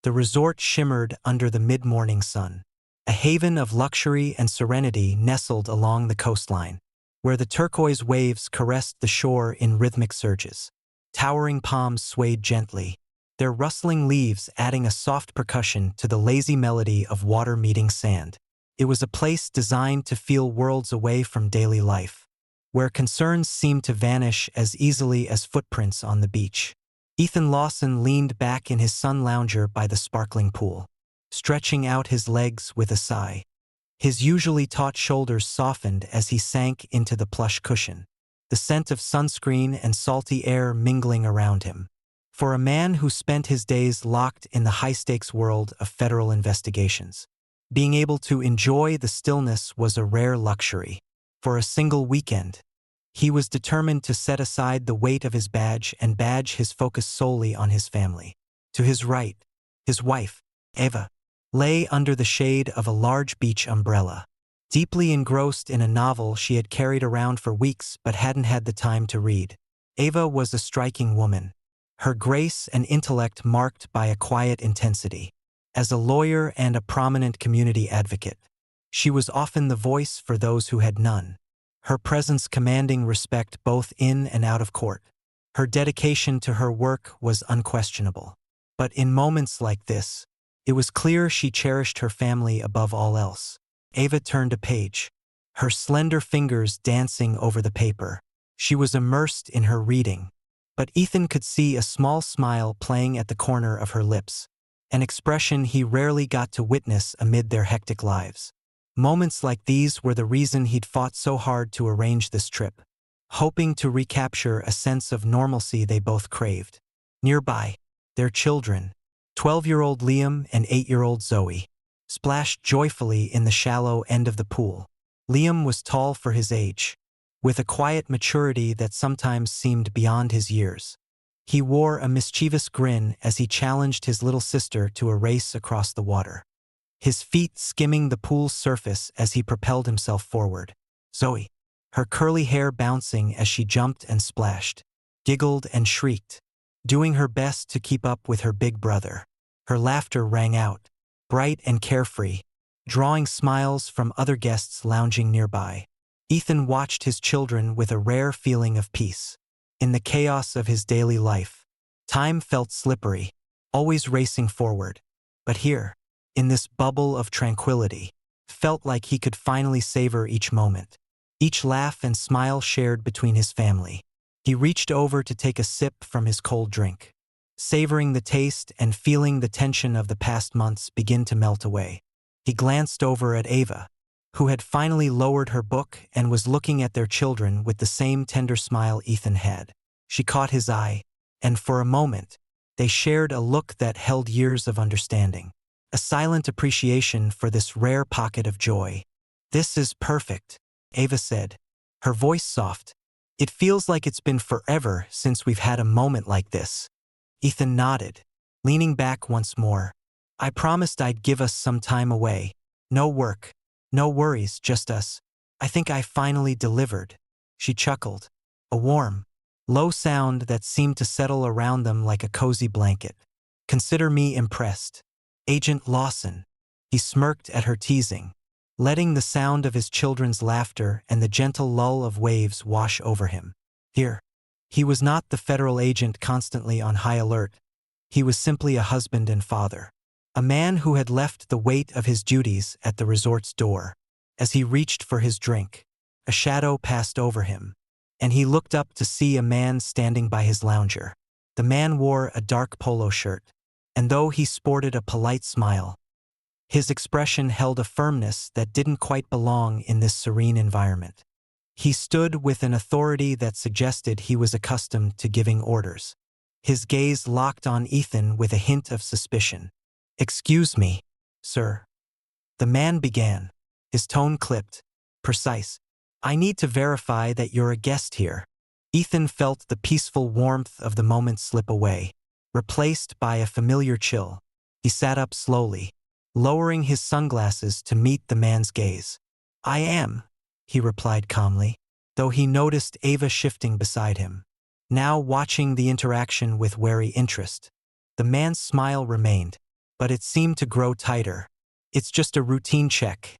The resort shimmered under the mid-morning sun, a haven of luxury and serenity nestled along the coastline, where the turquoise waves caressed the shore in rhythmic surges. Towering palms swayed gently, their rustling leaves adding a soft percussion to the lazy melody of water meeting sand. It was a place designed to feel worlds away from daily life, where concerns seemed to vanish as easily as footprints on the beach. Ethan Lawson leaned back in his sun lounger by the sparkling pool, stretching out his legs with a sigh. His usually taut shoulders softened as he sank into the plush cushion, the scent of sunscreen and salty air mingling around him. For a man who spent his days locked in the high-stakes world of federal investigations, being able to enjoy the stillness was a rare luxury. For a single weekend, he was determined to set aside the weight of his badge and badge his focus solely on his family. To his right, his wife, Eva, lay under the shade of a large beach umbrella, deeply engrossed in a novel she had carried around for weeks but hadn't had the time to read. Eva was a striking woman, her grace and intellect marked by a quiet intensity. As a lawyer and a prominent community advocate, she was often the voice for those who had none, her presence commanding respect both in and out of court. Her dedication to her work was unquestionable. But in moments like this, it was clear she cherished her family above all else. Eva turned a page, her slender fingers dancing over the paper. She was immersed in her reading, but Ethan could see a small smile playing at the corner of her lips, an expression he rarely got to witness amid their hectic lives. Moments like these were the reason he'd fought so hard to arrange this trip, hoping to recapture a sense of normalcy they both craved. Nearby, their children, 12-year-old Liam and 8-year-old Zoe, splashed joyfully in the shallow end of the pool. Liam was tall for his age, with a quiet maturity that sometimes seemed beyond his years. He wore a mischievous grin as he challenged his little sister to a race across the water, his feet skimming the pool's surface as he propelled himself forward. Zoe, her curly hair bouncing as she jumped and splashed, giggled and shrieked, doing her best to keep up with her big brother. Her laughter rang out, bright and carefree, drawing smiles from other guests lounging nearby. Ethan watched his children with a rare feeling of peace. In the chaos of his daily life, time felt slippery, always racing forward. But here, in this bubble of tranquility, felt like he could finally savor each moment, each laugh and smile shared between his family. He reached over to take a sip from his cold drink, savoring the taste and feeling the tension of the past months begin to melt away. He glanced over at Eva, who had finally lowered her book and was looking at their children with the same tender smile Ethan had. She caught his eye, and for a moment, they shared a look that held years of understanding, a silent appreciation for this rare pocket of joy. "This is perfect," Eva said, her voice soft. "It feels like it's been forever since we've had a moment like this." Ethan nodded, leaning back once more. "I promised I'd give us some time away. No work, no worries, just us. I think I finally delivered." She chuckled, a warm, low sound that seemed to settle around them like a cozy blanket. "Consider me impressed, Agent Lawson." He smirked at her teasing, letting the sound of his children's laughter and the gentle lull of waves wash over him. Here, he was not the federal agent constantly on high alert. He was simply a husband and father, a man who had left the weight of his duties at the resort's door. As he reached for his drink, a shadow passed over him, and he looked up to see a man standing by his lounger. The man wore a dark polo shirt, and though he sported a polite smile, his expression held a firmness that didn't quite belong in this serene environment. He stood with an authority that suggested he was accustomed to giving orders. His gaze locked on Ethan with a hint of suspicion. "Excuse me, sir," the man began, his tone clipped, precise. "I need to verify that you're a guest here." Ethan felt the peaceful warmth of the moment slip away, replaced by a familiar chill. He sat up slowly, lowering his sunglasses to meet the man's gaze. "I am," he replied calmly, though he noticed Ava shifting beside him, now watching the interaction with wary interest. The man's smile remained, but it seemed to grow tighter. "It's just a routine check,"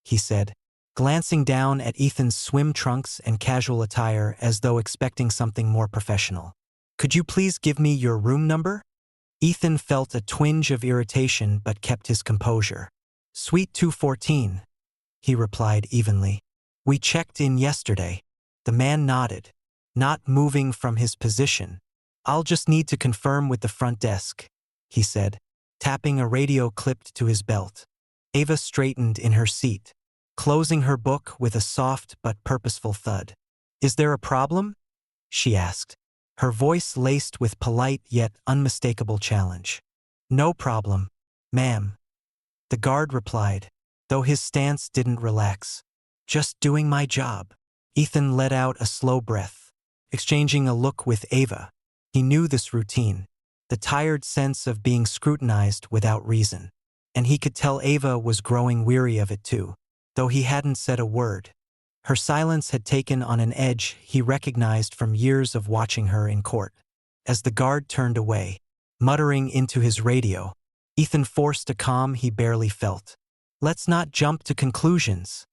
he said, glancing down at Ethan's swim trunks and casual attire as though expecting something more professional. "Could you please give me your room number?" Ethan felt a twinge of irritation but kept his composure. "Suite 214, he replied evenly. "We checked in yesterday." The man nodded, not moving from his position. "I'll just need to confirm with the front desk," he said, tapping a radio clipped to his belt. Ava straightened in her seat, closing her book with a soft but purposeful thud. "Is there a problem?" she asked, her voice laced with polite yet unmistakable challenge. "No problem, ma'am," the guard replied, though his stance didn't relax. "Just doing my job." Ethan let out a slow breath, exchanging a look with Ava. He knew this routine, the tired sense of being scrutinized without reason. And he could tell Ava was growing weary of it too, though he hadn't said a word. Her silence had taken on an edge he recognized from years of watching her in court. As the guard turned away, muttering into his radio, Ethan forced a calm he barely felt. "Let's not jump to conclusions,"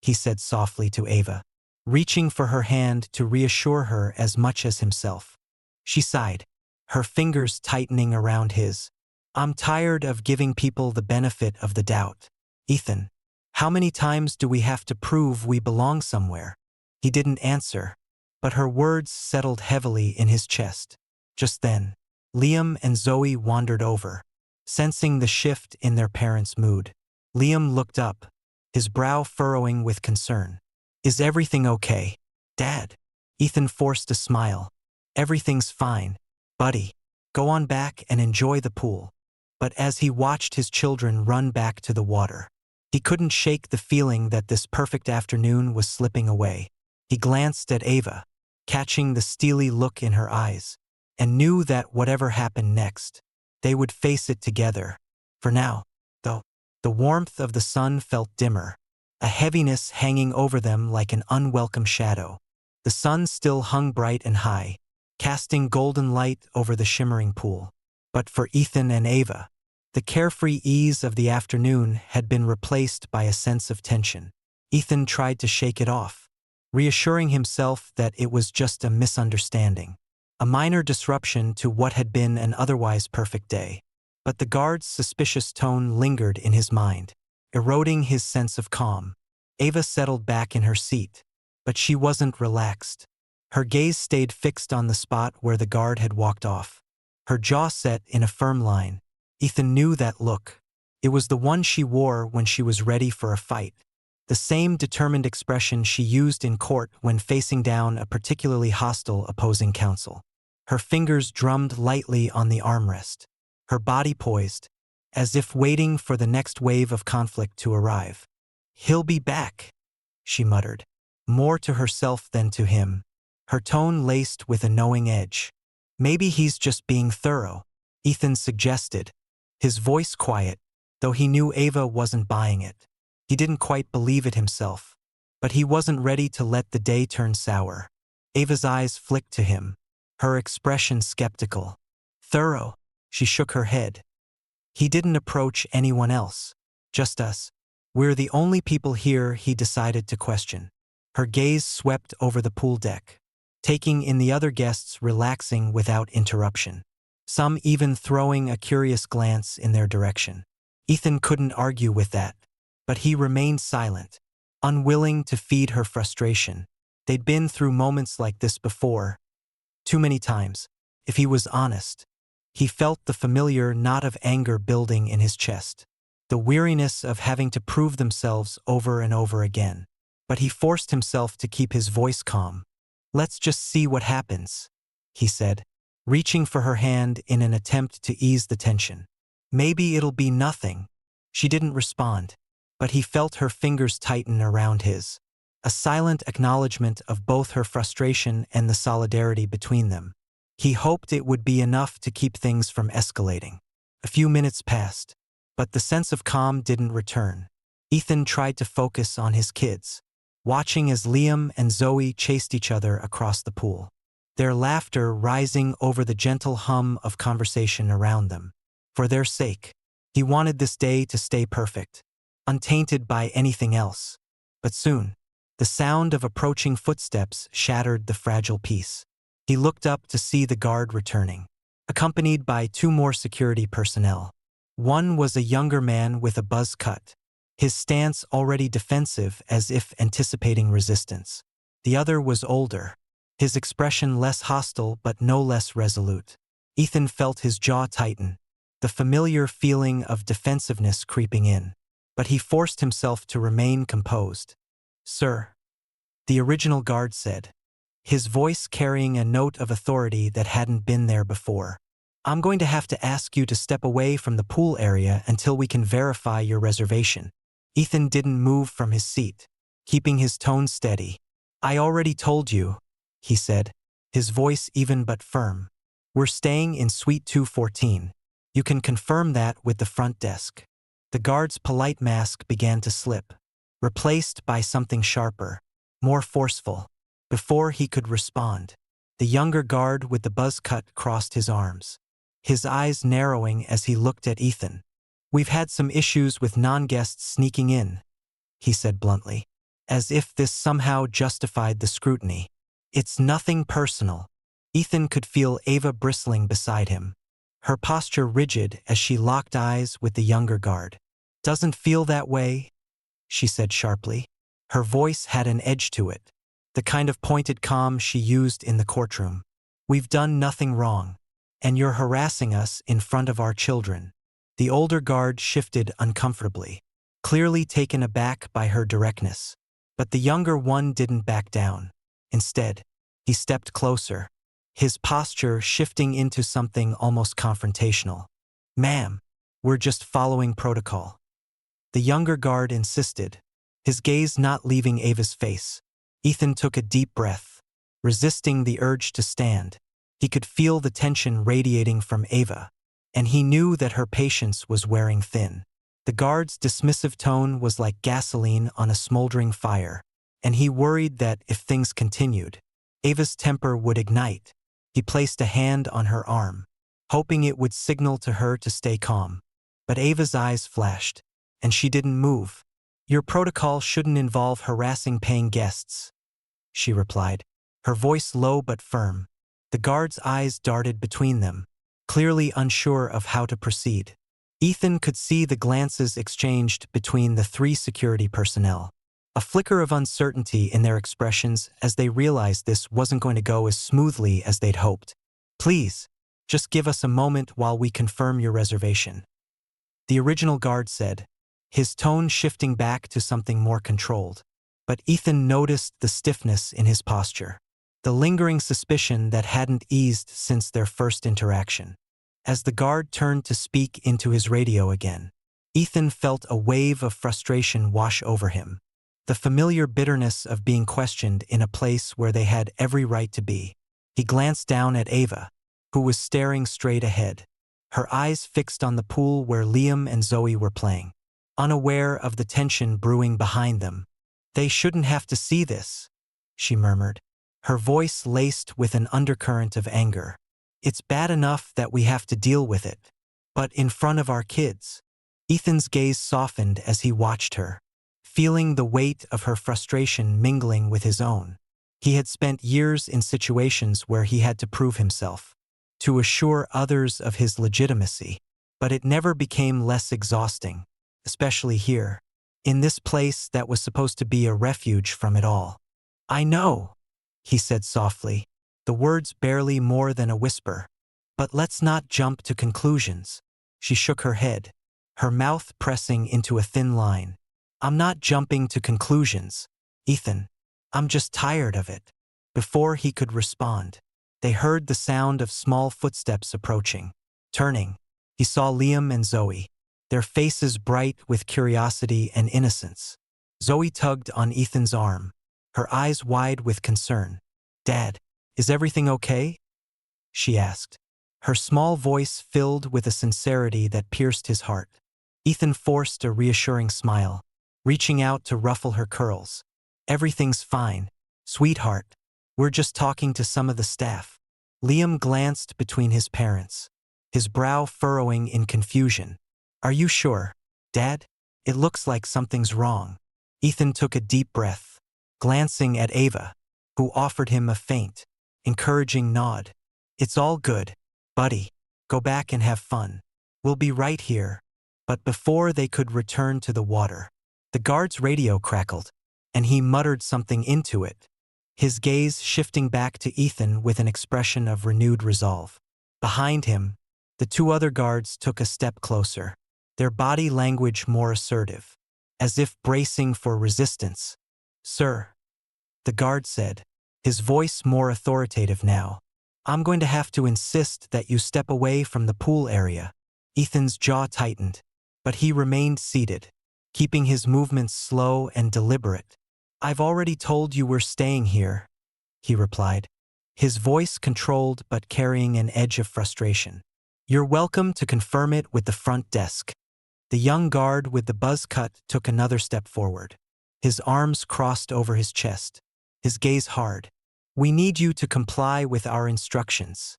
he said softly to Ava, reaching for her hand to reassure her as much as himself. She sighed, her fingers tightening around his. "I'm tired of giving people the benefit of the doubt. Ethan, how many times do we have to prove we belong somewhere?" He didn't answer, but her words settled heavily in his chest. Just then, Liam and Zoe wandered over, sensing the shift in their parents' mood. Liam looked up, his brow furrowing with concern. "Is everything okay, Dad?" Ethan forced a smile. "Everything's fine, buddy. Go on back and enjoy the pool." But as he watched his children run back to the water, he couldn't shake the feeling that this perfect afternoon was slipping away. He glanced at Ava, catching the steely look in her eyes, and knew that whatever happened next, they would face it together. For now, though, the warmth of the sun felt dimmer, a heaviness hanging over them like an unwelcome shadow. The sun still hung bright and high, casting golden light over the shimmering pool. But for Ethan and Ava, the carefree ease of the afternoon had been replaced by a sense of tension. Ethan tried to shake it off, reassuring himself that it was just a misunderstanding, a minor disruption to what had been an otherwise perfect day. But the guard's suspicious tone lingered in his mind, eroding his sense of calm. Ava settled back in her seat, but she wasn't relaxed. Her gaze stayed fixed on the spot where the guard had walked off, her jaw set in a firm line. Ethan knew that look. It was the one she wore when she was ready for a fight, the same determined expression she used in court when facing down a particularly hostile opposing counsel. Her fingers drummed lightly on the armrest, her body poised, as if waiting for the next wave of conflict to arrive. "He'll be back," she muttered, more to herself than to him, her tone laced with a knowing edge. "Maybe he's just being thorough," Ethan suggested, his voice quiet, though he knew Ava wasn't buying it. He didn't quite believe it himself, but he wasn't ready to let the day turn sour. Ava's eyes flicked to him, her expression skeptical. "Thorough?" She shook her head. "He didn't approach anyone else, just us. We're the only people here he decided to question." Her gaze swept over the pool deck, taking in the other guests relaxing without interruption, some even throwing a curious glance in their direction. Ethan couldn't argue with that, but he remained silent, unwilling to feed her frustration. They'd been through moments like this before, too many times. If he was honest, he felt the familiar knot of anger building in his chest, the weariness of having to prove themselves over and over again. But he forced himself to keep his voice calm. "Let's just see what happens," he said, reaching for her hand in an attempt to ease the tension. "Maybe it'll be nothing." She didn't respond, but he felt her fingers tighten around his, a silent acknowledgement of both her frustration and the solidarity between them. He hoped it would be enough to keep things from escalating. A few minutes passed, but the sense of calm didn't return. Ethan tried to focus on his kids, watching as Liam and Zoe chased each other across the pool, their laughter rising over the gentle hum of conversation around them. For their sake, He wanted this day to stay perfect, untainted by anything else. But soon, the sound of approaching footsteps shattered the fragile peace. He looked up to see the guard returning, accompanied by two more security personnel. One was a younger man with a buzz cut, his stance already defensive as if anticipating resistance. The other was older, his expression less hostile but no less resolute. Ethan felt his jaw tighten, the familiar feeling of defensiveness creeping in. But he forced himself to remain composed. "Sir," the original guard said, his voice carrying a note of authority that hadn't been there before. "I'm going to have to ask you to step away from the pool area until we can verify your reservation." Ethan didn't move from his seat, keeping his tone steady. "I already told you," he said, his voice even but firm. "We're staying in Suite 214. You can confirm that with the front desk." The guard's polite mask began to slip, replaced by something sharper, more forceful. Before he could respond, the younger guard with the buzz cut crossed his arms, his eyes narrowing as he looked at Ethan. "We've had some issues with non-guests sneaking in," he said bluntly, as if this somehow justified the scrutiny. "It's nothing personal." Ethan could feel Ava bristling beside him, her posture rigid as she locked eyes with the younger guard. "Doesn't feel that way," she said sharply. Her voice had an edge to it, the kind of pointed calm she used in the courtroom. "We've done nothing wrong, and you're harassing us in front of our children." The older guard shifted uncomfortably, clearly taken aback by her directness. But the younger one didn't back down. Instead, he stepped closer, his posture shifting into something almost confrontational. "Ma'am, we're just following protocol." The younger guard insisted, his gaze not leaving Ava's face. Ethan took a deep breath, resisting the urge to stand. He could feel the tension radiating from Ava, and he knew that her patience was wearing thin. The guard's dismissive tone was like gasoline on a smoldering fire, and he worried that if things continued, Ava's temper would ignite. He placed a hand on her arm, hoping it would signal to her to stay calm. But Ava's eyes flashed, and she didn't move. "Your protocol shouldn't involve harassing paying guests," she replied, her voice low but firm. The guard's eyes darted between them, clearly unsure of how to proceed. Ethan could see the glances exchanged between the three security personnel, a flicker of uncertainty in their expressions as they realized this wasn't going to go as smoothly as they'd hoped. "Please, just give us a moment while we confirm your reservation," the original guard said, his tone shifting back to something more controlled. But Ethan noticed the stiffness in his posture, the lingering suspicion that hadn't eased since their first interaction. As the guard turned to speak into his radio again, Ethan felt a wave of frustration wash over him, the familiar bitterness of being questioned in a place where they had every right to be. He glanced down at Ava, who was staring straight ahead, her eyes fixed on the pool where Liam and Zoe were playing, unaware of the tension brewing behind them. "They shouldn't have to see this," she murmured, her voice laced with an undercurrent of anger. "It's bad enough that we have to deal with it, but in front of our kids." Ethan's gaze softened as he watched her, feeling the weight of her frustration mingling with his own. He had spent years in situations where he had to prove himself, to assure others of his legitimacy, but it never became less exhausting, especially here, in this place that was supposed to be a refuge from it all. "I know," he said softly, the words barely more than a whisper. "But let's not jump to conclusions." She shook her head, her mouth pressing into a thin line. "I'm not jumping to conclusions, Ethan. I'm just tired of it." Before he could respond, they heard the sound of small footsteps approaching. Turning, he saw Liam and Zoe, their faces bright with curiosity and innocence. Zoe tugged on Ethan's arm, her eyes wide with concern. "Dad, is everything okay?" she asked, her small voice filled with a sincerity that pierced his heart. Ethan forced a reassuring smile, reaching out to ruffle her curls. "Everything's fine, sweetheart. We're just talking to some of the staff." Liam glanced between his parents, his brow furrowing in confusion. Are you sure, Dad? It looks like something's wrong. Ethan took a deep breath, glancing at Ava, who offered him a faint, encouraging nod. It's all good, buddy. Go back and have fun. We'll be right here. But before they could return to the water, the guard's radio crackled, and he muttered something into it, his gaze shifting back to Ethan with an expression of renewed resolve. Behind him, the two other guards took a step closer, their body language more assertive, as if bracing for resistance. Sir, the guard said, his voice more authoritative now. I'm going to have to insist that you step away from the pool area. Ethan's jaw tightened, but he remained seated, keeping his movements slow and deliberate. I've already told you we're staying here, he replied, his voice controlled but carrying an edge of frustration. You're welcome to confirm it with the front desk. The young guard with the buzz cut took another step forward, his arms crossed over his chest, his gaze hard. We need you to comply with our instructions,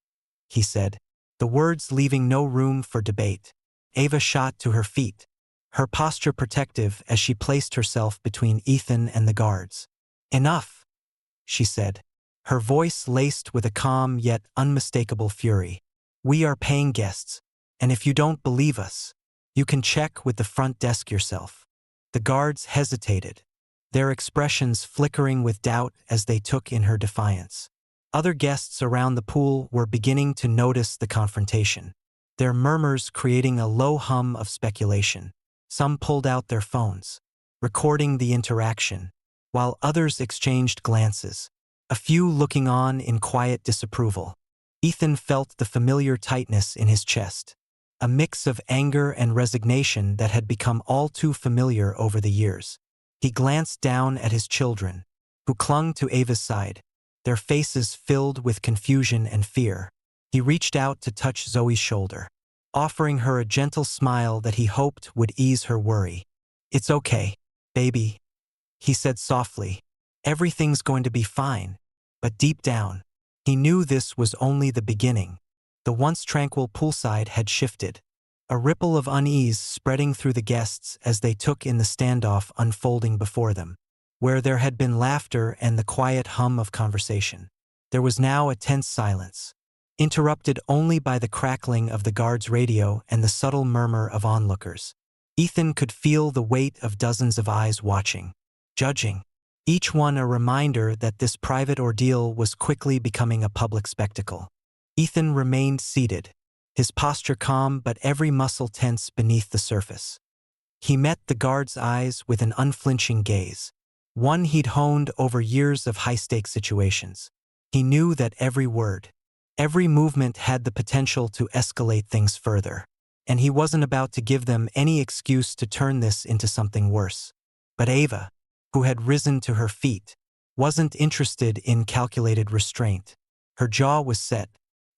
he said, the words leaving no room for debate. Ava shot to her feet, her posture protective as she placed herself between Ethan and the guards. Enough, she said, her voice laced with a calm yet unmistakable fury. We are paying guests, and if you don't believe us, you can check with the front desk yourself. The guards hesitated, their expressions flickering with doubt as they took in her defiance. Other guests around the pool were beginning to notice the confrontation, their murmurs creating a low hum of speculation. Some pulled out their phones, recording the interaction, while others exchanged glances, a few looking on in quiet disapproval. Ethan felt the familiar tightness in his chest, a mix of anger and resignation that had become all too familiar over the years. He glanced down at his children, who clung to Ava's side, their faces filled with confusion and fear. He reached out to touch Zoe's shoulder, offering her a gentle smile that he hoped would ease her worry. It's okay, baby, he said softly. Everything's going to be fine. But deep down, he knew this was only the beginning. The once tranquil poolside had shifted, a ripple of unease spreading through the guests as they took in the standoff unfolding before them. Where there had been laughter and the quiet hum of conversation, there was now a tense silence, interrupted only by the crackling of the guard's radio and the subtle murmur of onlookers. Ethan could feel the weight of dozens of eyes watching, judging, each one a reminder that this private ordeal was quickly becoming a public spectacle. Ethan remained seated, his posture calm but every muscle tense beneath the surface. He met the guard's eyes with an unflinching gaze, one he'd honed over years of high-stakes situations. He knew that every word, every movement had the potential to escalate things further, and he wasn't about to give them any excuse to turn this into something worse. But Ava, who had risen to her feet, wasn't interested in calculated restraint. Her jaw was set,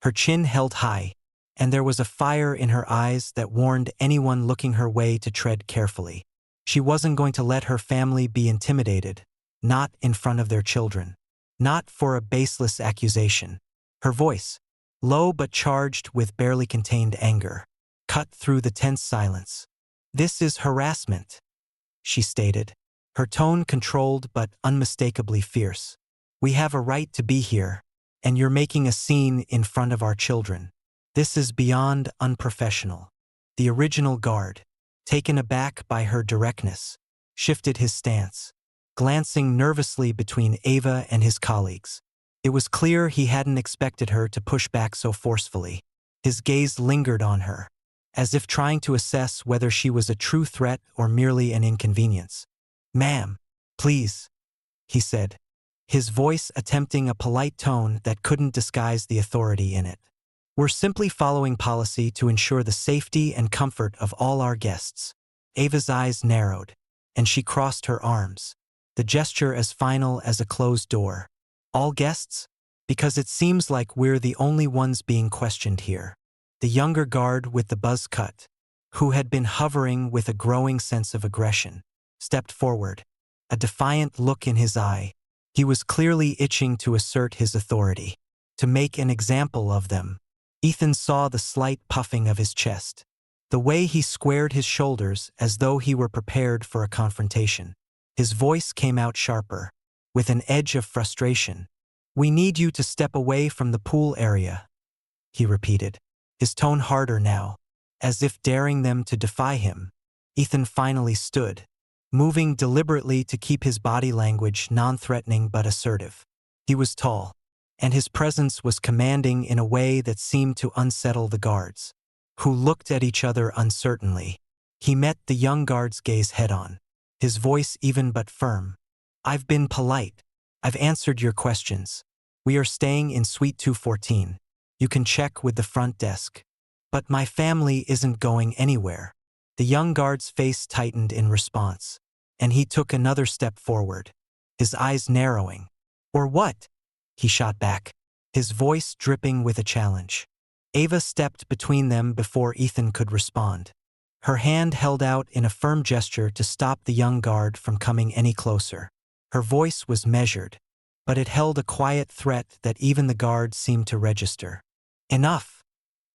her chin held high, and there was a fire in her eyes that warned anyone looking her way to tread carefully. She wasn't going to let her family be intimidated, not in front of their children, not for a baseless accusation. Her voice, low but charged with barely contained anger, cut through the tense silence. This is harassment, she stated, her tone controlled but unmistakably fierce. We have a right to be here, and you're making a scene in front of our children. This is beyond unprofessional. The original guard, taken aback by her directness, shifted his stance, glancing nervously between Ava and his colleagues. It was clear he hadn't expected her to push back so forcefully. His gaze lingered on her, as if trying to assess whether she was a true threat or merely an inconvenience. Ma'am, please, he said, his voice attempting a polite tone that couldn't disguise the authority in it. We're simply following policy to ensure the safety and comfort of all our guests. Ava's eyes narrowed, and she crossed her arms, the gesture as final as a closed door. All guests? Because it seems like we're the only ones being questioned here. The younger guard with the buzz cut, who had been hovering with a growing sense of aggression, stepped forward, a defiant look in his eye. He was clearly itching to assert his authority, to make an example of them. Ethan saw the slight puffing of his chest, The way he squared his shoulders as though he were prepared for a confrontation. His voice came out sharper, with an edge of frustration. "We need you to step away from the pool area," he repeated, his tone harder now, as if daring them to defy him. Ethan finally stood, moving deliberately to keep his body language non-threatening but assertive. He was tall, and his presence was commanding in a way that seemed to unsettle the guards, who looked at each other uncertainly. He met the young guard's gaze head-on, his voice even but firm. "I've been polite. I've answered your questions. We are staying in Suite 214. You can check with the front desk. But my family isn't going anywhere." The young guard's face tightened in response, and he took another step forward, his eyes narrowing. "Or what?" he shot back, his voice dripping with a challenge. Ava stepped between them before Ethan could respond. Her hand held out in a firm gesture to stop the young guard from coming any closer. Her voice was measured, but it held a quiet threat that even the guard seemed to register. "Enough,"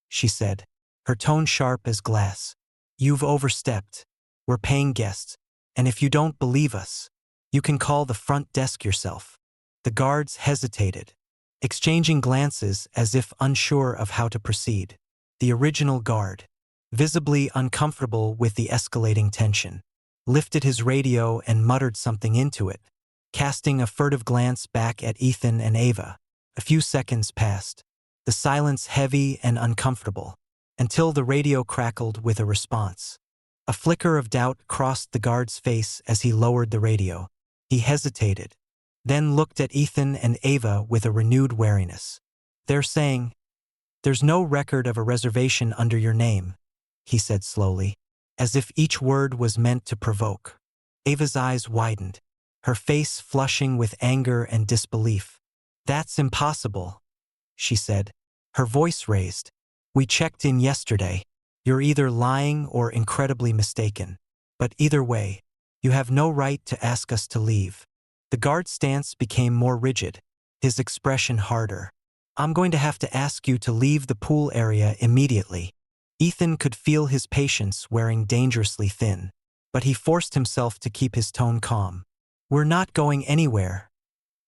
she said, her tone sharp as glass. "You've overstepped. We're paying guests, and if you don't believe us, you can call the front desk yourself." The guards hesitated, exchanging glances as if unsure of how to proceed. The original guard, visibly uncomfortable with the escalating tension, lifted his radio and muttered something into it, casting a furtive glance back at Ethan and Ava. A few seconds passed, the silence heavy and uncomfortable, until the radio crackled with a response. A flicker of doubt crossed the guard's face as he lowered the radio. He hesitated, then looked at Ethan and Ava with a renewed wariness. "They're saying, there's no record of a reservation under your name," he said slowly, as if each word was meant to provoke. Ava's eyes widened, her face flushing with anger and disbelief. "That's impossible," she said, her voice raised. "We checked in yesterday. You're either lying or incredibly mistaken. But either way, you have no right to ask us to leave." The guard's stance became more rigid, his expression harder. "I'm going to have to ask you to leave the pool area immediately." Ethan could feel his patience wearing dangerously thin, but he forced himself to keep his tone calm. "We're not going anywhere,"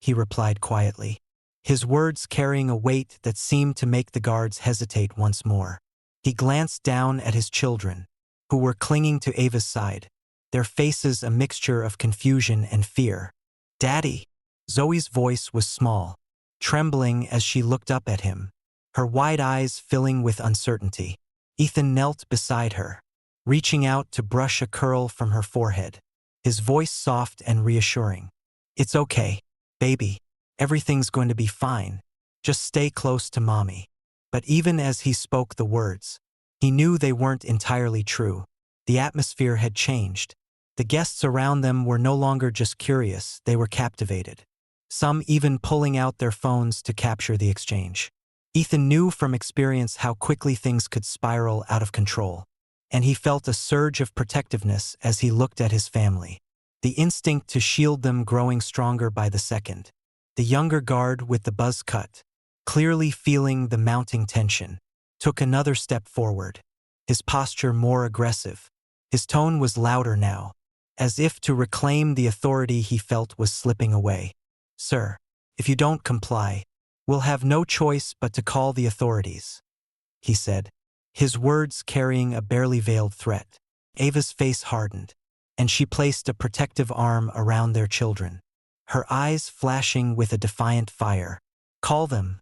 he replied quietly, his words carrying a weight that seemed to make the guards hesitate once more. He glanced down at his children, who were clinging to Ava's side, their faces a mixture of confusion and fear. "Daddy!" Zoe's voice was small, trembling as she looked up at him, her wide eyes filling with uncertainty. Ethan knelt beside her, reaching out to brush a curl from her forehead, his voice soft and reassuring. "It's okay, baby. Everything's going to be fine. Just stay close to Mommy." But even as he spoke the words, he knew they weren't entirely true. The atmosphere had changed. The guests around them were no longer just curious, they were captivated, some even pulling out their phones to capture the exchange. Ethan knew from experience how quickly things could spiral out of control, and he felt a surge of protectiveness as he looked at his family, the instinct to shield them growing stronger by the second. The younger guard with the buzz cut, clearly feeling the mounting tension, took another step forward, his posture more aggressive. His tone was louder now, as if to reclaim the authority he felt was slipping away. "Sir, if you don't comply, we'll have no choice but to call the authorities," he said, his words carrying a barely veiled threat. Ava's face hardened, and she placed a protective arm around their children, her eyes flashing with a defiant fire. "Call them,"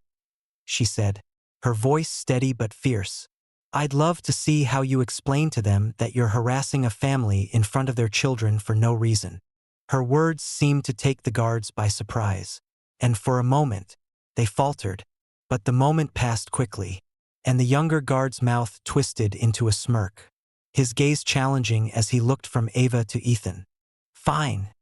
she said, her voice steady but fierce. "I'd love to see how you explain to them that you're harassing a family in front of their children for no reason." Her words seemed to take the guards by surprise, and for a moment, they faltered. But the moment passed quickly, and the younger guard's mouth twisted into a smirk, his gaze challenging as he looked from Ava to Ethan. "Fine,"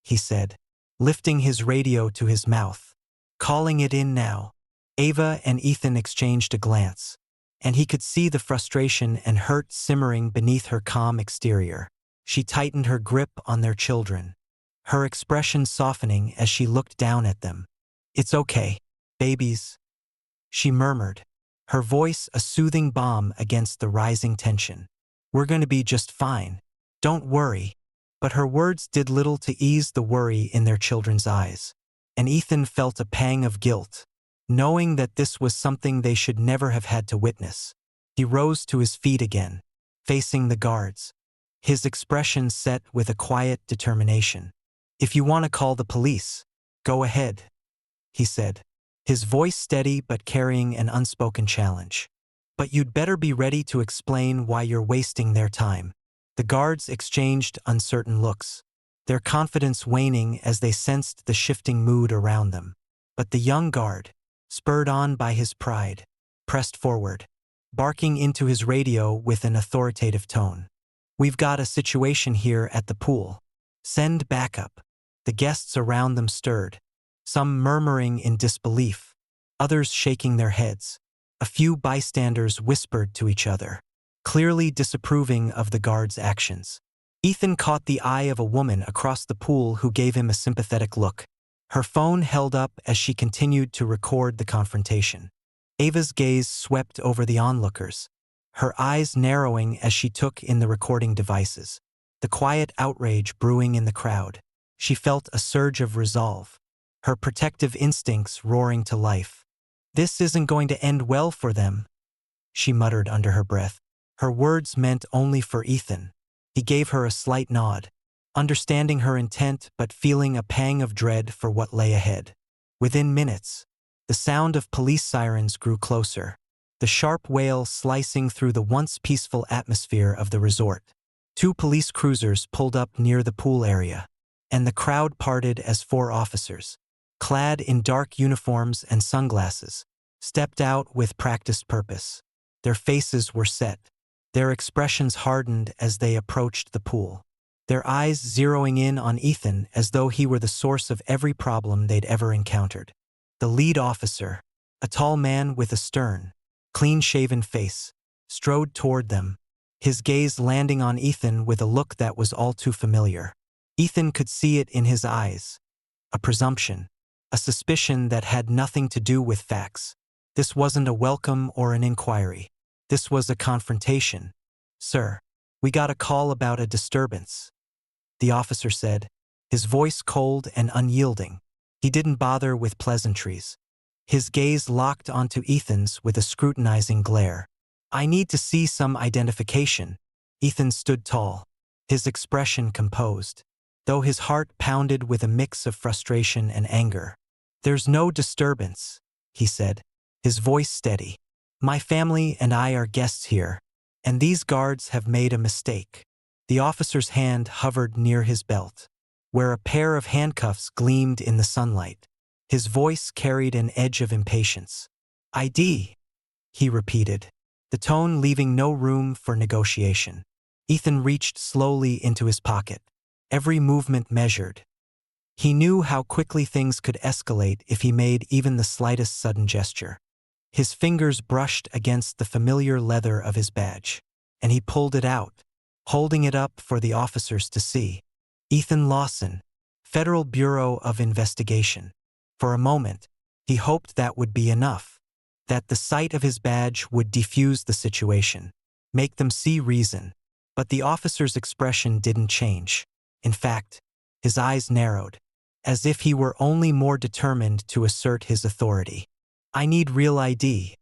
he said, lifting his radio to his mouth. "Calling it in now." Ava and Ethan exchanged a glance, and he could see the frustration and hurt simmering beneath her calm exterior. She tightened her grip on their children, her expression softening as she looked down at them. "It's okay, babies," she murmured, her voice a soothing balm against the rising tension. We're going to be just fine. Don't worry. But her words did little to ease the worry in their children's eyes. And Ethan felt a pang of guilt, knowing that this was something they should never have had to witness. He rose to his feet again, facing the guards, his expression set with a quiet determination. "If you want to call the police, go ahead," he said, his voice steady but carrying an unspoken challenge. "But you'd better be ready to explain why you're wasting their time." The guards exchanged uncertain looks, their confidence waning as they sensed the shifting mood around them. But the young guard, spurred on by his pride, pressed forward, barking into his radio with an authoritative tone. "We've got a situation here at the pool. Send backup." The guests around them stirred, some murmuring in disbelief, others shaking their heads. A few bystanders whispered to each other, clearly disapproving of the guard's actions. Ethan caught the eye of a woman across the pool who gave him a sympathetic look. Her phone held up as she continued to record the confrontation. Ava's gaze swept over the onlookers, her eyes narrowing as she took in the recording devices, the quiet outrage brewing in the crowd. She felt a surge of resolve, her protective instincts roaring to life. "This isn't going to end well for them," she muttered under her breath. Her words meant only for Ethan. He gave her a slight nod, understanding her intent but feeling a pang of dread for what lay ahead. Within minutes, the sound of police sirens grew closer, the sharp wail slicing through the once peaceful atmosphere of the resort. 2 police cruisers pulled up near the pool area, and the crowd parted as 4 officers, clad in dark uniforms and sunglasses, stepped out with practiced purpose. Their faces were set, their expressions hardened as they approached the pool, their eyes zeroing in on Ethan as though he were the source of every problem they'd ever encountered. The lead officer, a tall man with a stern, clean-shaven face, strode toward them, his gaze landing on Ethan with a look that was all too familiar. Ethan could see it in his eyes, a presumption, a suspicion that had nothing to do with facts. This wasn't a welcome or an inquiry. This was a confrontation. "Sir, we got a call about a disturbance," the officer said, his voice cold and unyielding. He didn't bother with pleasantries. His gaze locked onto Ethan's with a scrutinizing glare. "I need to see some identification." Ethan stood tall, his expression composed, though his heart pounded with a mix of frustration and anger. "There's no disturbance," he said, his voice steady. "My family and I are guests here, and these guards have made a mistake." The officer's hand hovered near his belt, where a pair of handcuffs gleamed in the sunlight. His voice carried an edge of impatience. "ID," he repeated, the tone leaving no room for negotiation. Ethan reached slowly into his pocket, every movement measured. He knew how quickly things could escalate if he made even the slightest sudden gesture. His fingers brushed against the familiar leather of his badge, and he pulled it out, holding it up for the officers to see. "Ethan Lawson, Federal Bureau of Investigation." For a moment, he hoped that would be enough, that the sight of his badge would defuse the situation, make them see reason. But the officer's expression didn't change. In fact, his eyes narrowed, as if he were only more determined to assert his authority. "I need real ID,"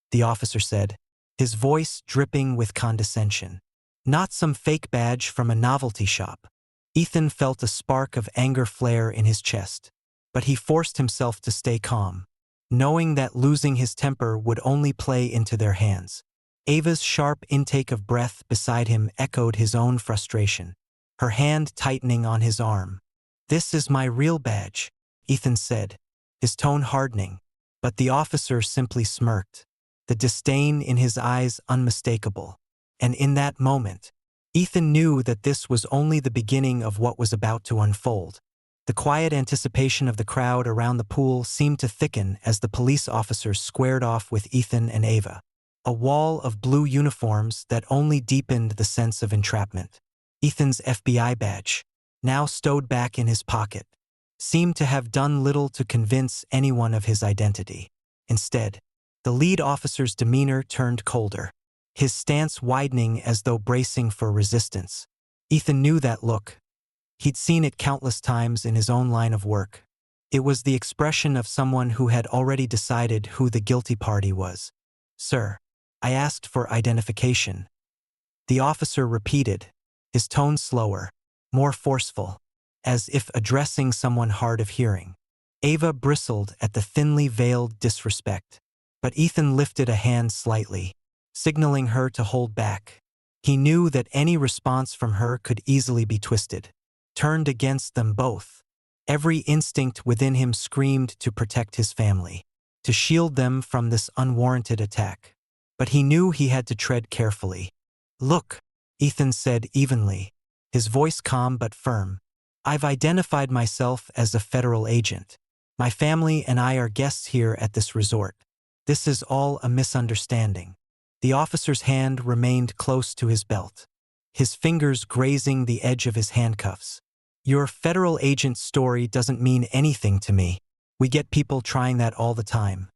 the officer said, his voice dripping with condescension. "Not some fake badge from a novelty shop." Ethan felt a spark of anger flare in his chest, but he forced himself to stay calm, knowing that losing his temper would only play into their hands. Ava's sharp intake of breath beside him echoed his own frustration, her hand tightening on his arm. "This is my real badge," Ethan said, his tone hardening, but the officer simply smirked, the disdain in his eyes unmistakable. And in that moment, Ethan knew that this was only the beginning of what was about to unfold. The quiet anticipation of the crowd around the pool seemed to thicken as the police officers squared off with Ethan and Ava, a wall of blue uniforms that only deepened the sense of entrapment. Ethan's FBI badge, now stowed back in his pocket, seemed to have done little to convince anyone of his identity. Instead, the lead officer's demeanor turned colder. his stance widening as though bracing for resistance. Ethan knew that look. He'd seen it countless times in his own line of work. It was the expression of someone who had already decided who the guilty party was. "Sir, I asked for identification." The officer repeated, his tone slower, more forceful, as if addressing someone hard of hearing. Ava bristled at the thinly veiled disrespect, but Ethan lifted a hand slightly, signaling her to hold back. He knew that any response from her could easily be twisted, turned against them both. Every instinct within him screamed to protect his family, to shield them from this unwarranted attack. But he knew he had to tread carefully. "Look," Ethan said evenly, his voice calm but firm. "I've identified myself as a federal agent. My family and I are guests here at this resort. This is all a misunderstanding." The officer's hand remained close to his belt, his fingers grazing the edge of his handcuffs. "Your federal agent story doesn't mean anything to me. We get people trying that all the time,"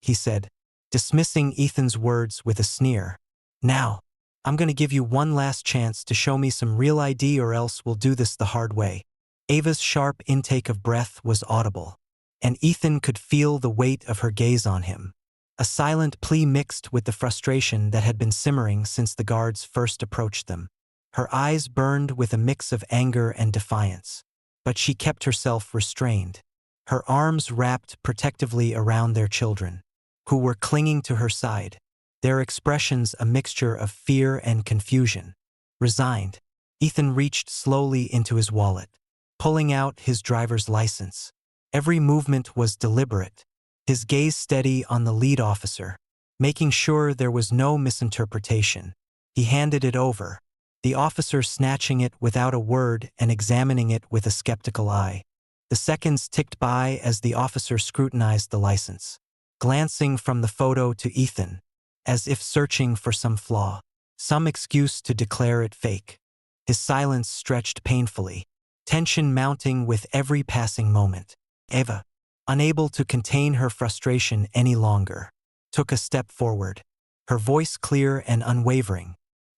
he said, dismissing Ethan's words with a sneer. "Now, I'm going to give you one last chance to show me some real ID or else we'll do this the hard way." Ava's sharp intake of breath was audible, and Ethan could feel the weight of her gaze on him. A silent plea mixed with the frustration that had been simmering since the guards first approached them. Her eyes burned with a mix of anger and defiance, but she kept herself restrained, her arms wrapped protectively around their children, who were clinging to her side, their expressions a mixture of fear and confusion. Resigned, Ethan reached slowly into his wallet, pulling out his driver's license. Every movement was deliberate, his gaze steady on the lead officer, making sure there was no misinterpretation. He handed it over, the officer snatching it without a word and examining it with a skeptical eye. The seconds ticked by as the officer scrutinized the license, glancing from the photo to Ethan, as if searching for some flaw, some excuse to declare it fake. His silence stretched painfully, tension mounting with every passing moment. Ava, unable to contain her frustration any longer, took a step forward, her voice clear and unwavering.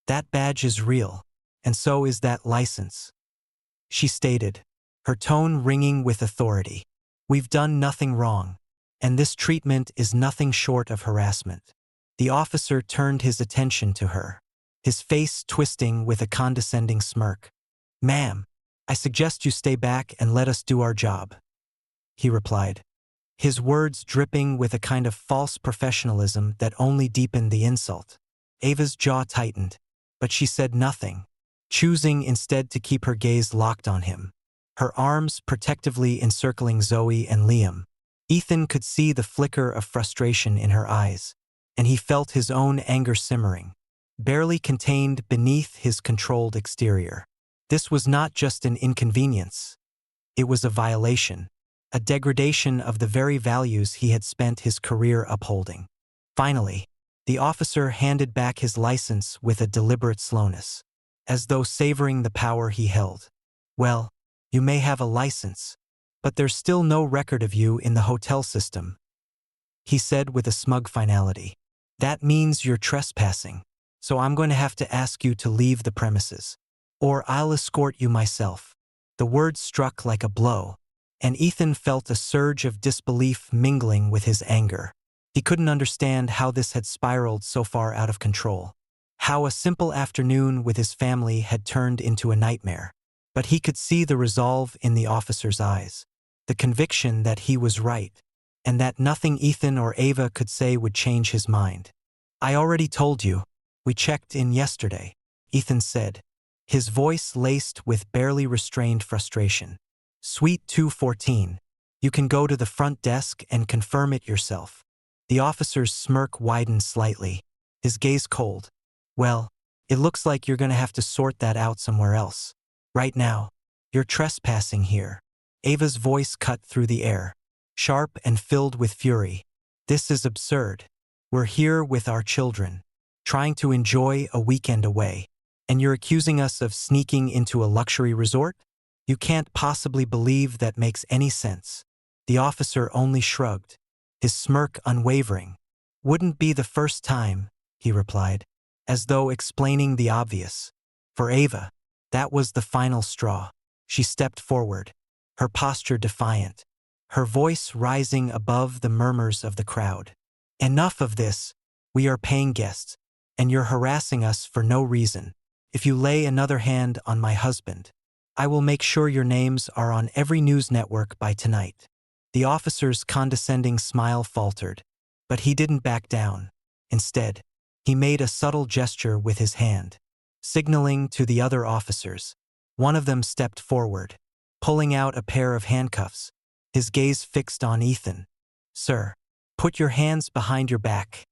"That badge is real, and so is that license," she stated, her tone ringing with authority. "We've done nothing wrong, and this treatment is nothing short of harassment." The officer turned his attention to her, his face twisting with a condescending smirk. "Ma'am, I suggest you stay back and let us do our job," he replied, his words dripping with a kind of false professionalism that only deepened the insult. Ava's jaw tightened, but she said nothing, choosing instead to keep her gaze locked on him, her arms protectively encircling Zoe and Liam. Ethan could see the flicker of frustration in her eyes, and he felt his own anger simmering, barely contained beneath his controlled exterior. This was not just an inconvenience. It was a violation, a degradation of the very values he had spent his career upholding. Finally, the officer handed back his license with a deliberate slowness, as though savoring the power he held. "Well, you may have a license, but there's still no record of you in the hotel system," he said with a smug finality. "That means you're trespassing, so I'm going to have to ask you to leave the premises, or I'll escort you myself." The words struck like a blow, and Ethan felt a surge of disbelief mingling with his anger. He couldn't understand how this had spiraled so far out of control, how a simple afternoon with his family had turned into a nightmare. But he could see the resolve in the officer's eyes, the conviction that he was right, and that nothing Ethan or Ava could say would change his mind. "I already told you. We checked in yesterday," Ethan said, his voice laced with barely restrained frustration. "Suite 214. You can go to the front desk and confirm it yourself." The officer's smirk widened slightly, his gaze cold. "Well, it looks like you're going to have to sort that out somewhere else. Right now, you're trespassing here." Ava's voice cut through the air, sharp and filled with fury. "This is absurd. We're here with our children, trying to enjoy a weekend away, and you're accusing us of sneaking into a luxury resort? You can't possibly believe that makes any sense." The officer only shrugged, his smirk unwavering. "Wouldn't be the first time," he replied. as though explaining the obvious. For Ava, that was the final straw. She stepped forward, her posture defiant, her voice rising above the murmurs of the crowd. Enough of this. We are paying guests, and you're harassing us for no reason. If you lay another hand on my husband, I will make sure your names are on every news network by tonight. The officer's condescending smile faltered, but he didn't back down. Instead, he made a subtle gesture with his hand, signaling to the other officers. One of them stepped forward, pulling out a pair of handcuffs, his gaze fixed on Ethan. "Sir, put your hands behind your back,"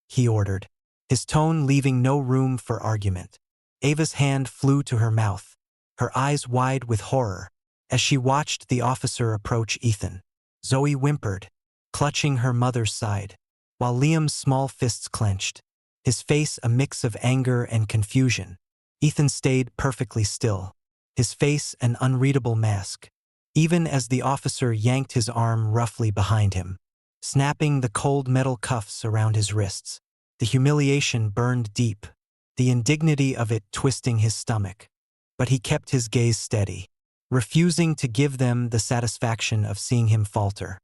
he ordered, his tone leaving no room for argument. Ava's hand flew to her mouth, her eyes wide with horror, as she watched the officer approach Ethan. Zoe whimpered, clutching her mother's side, while Liam's small fists clenched, his face a mix of anger and confusion. Ethan stayed perfectly still, his face an unreadable mask, even as the officer yanked his arm roughly behind him, snapping the cold metal cuffs around his wrists. The humiliation burned deep, the indignity of it twisting his stomach. But he kept his gaze steady, refusing to give them the satisfaction of seeing him falter.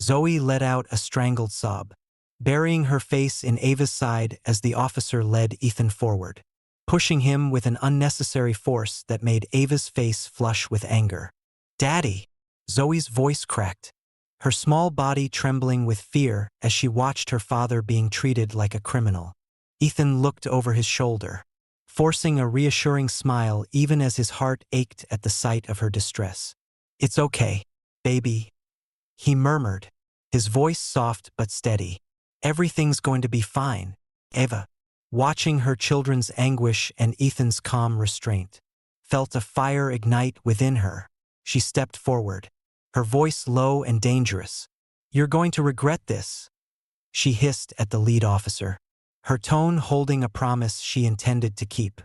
Zoe let out a strangled sob, burying her face in Ava's side as the officer led Ethan forward, pushing him with an unnecessary force that made Ava's face flush with anger. "Daddy!" Zoe's voice cracked, her small body trembling with fear as she watched her father being treated like a criminal. Ethan looked over his shoulder, forcing a reassuring smile even as his heart ached at the sight of her distress. "It's okay, baby," he murmured, his voice soft but steady. "Everything's going to be fine." Ava, watching her children's anguish and Ethan's calm restraint, felt a fire ignite within her. She stepped forward, her voice low and dangerous. "You're going to regret this," she hissed at the lead officer, her tone holding a promise she intended to keep.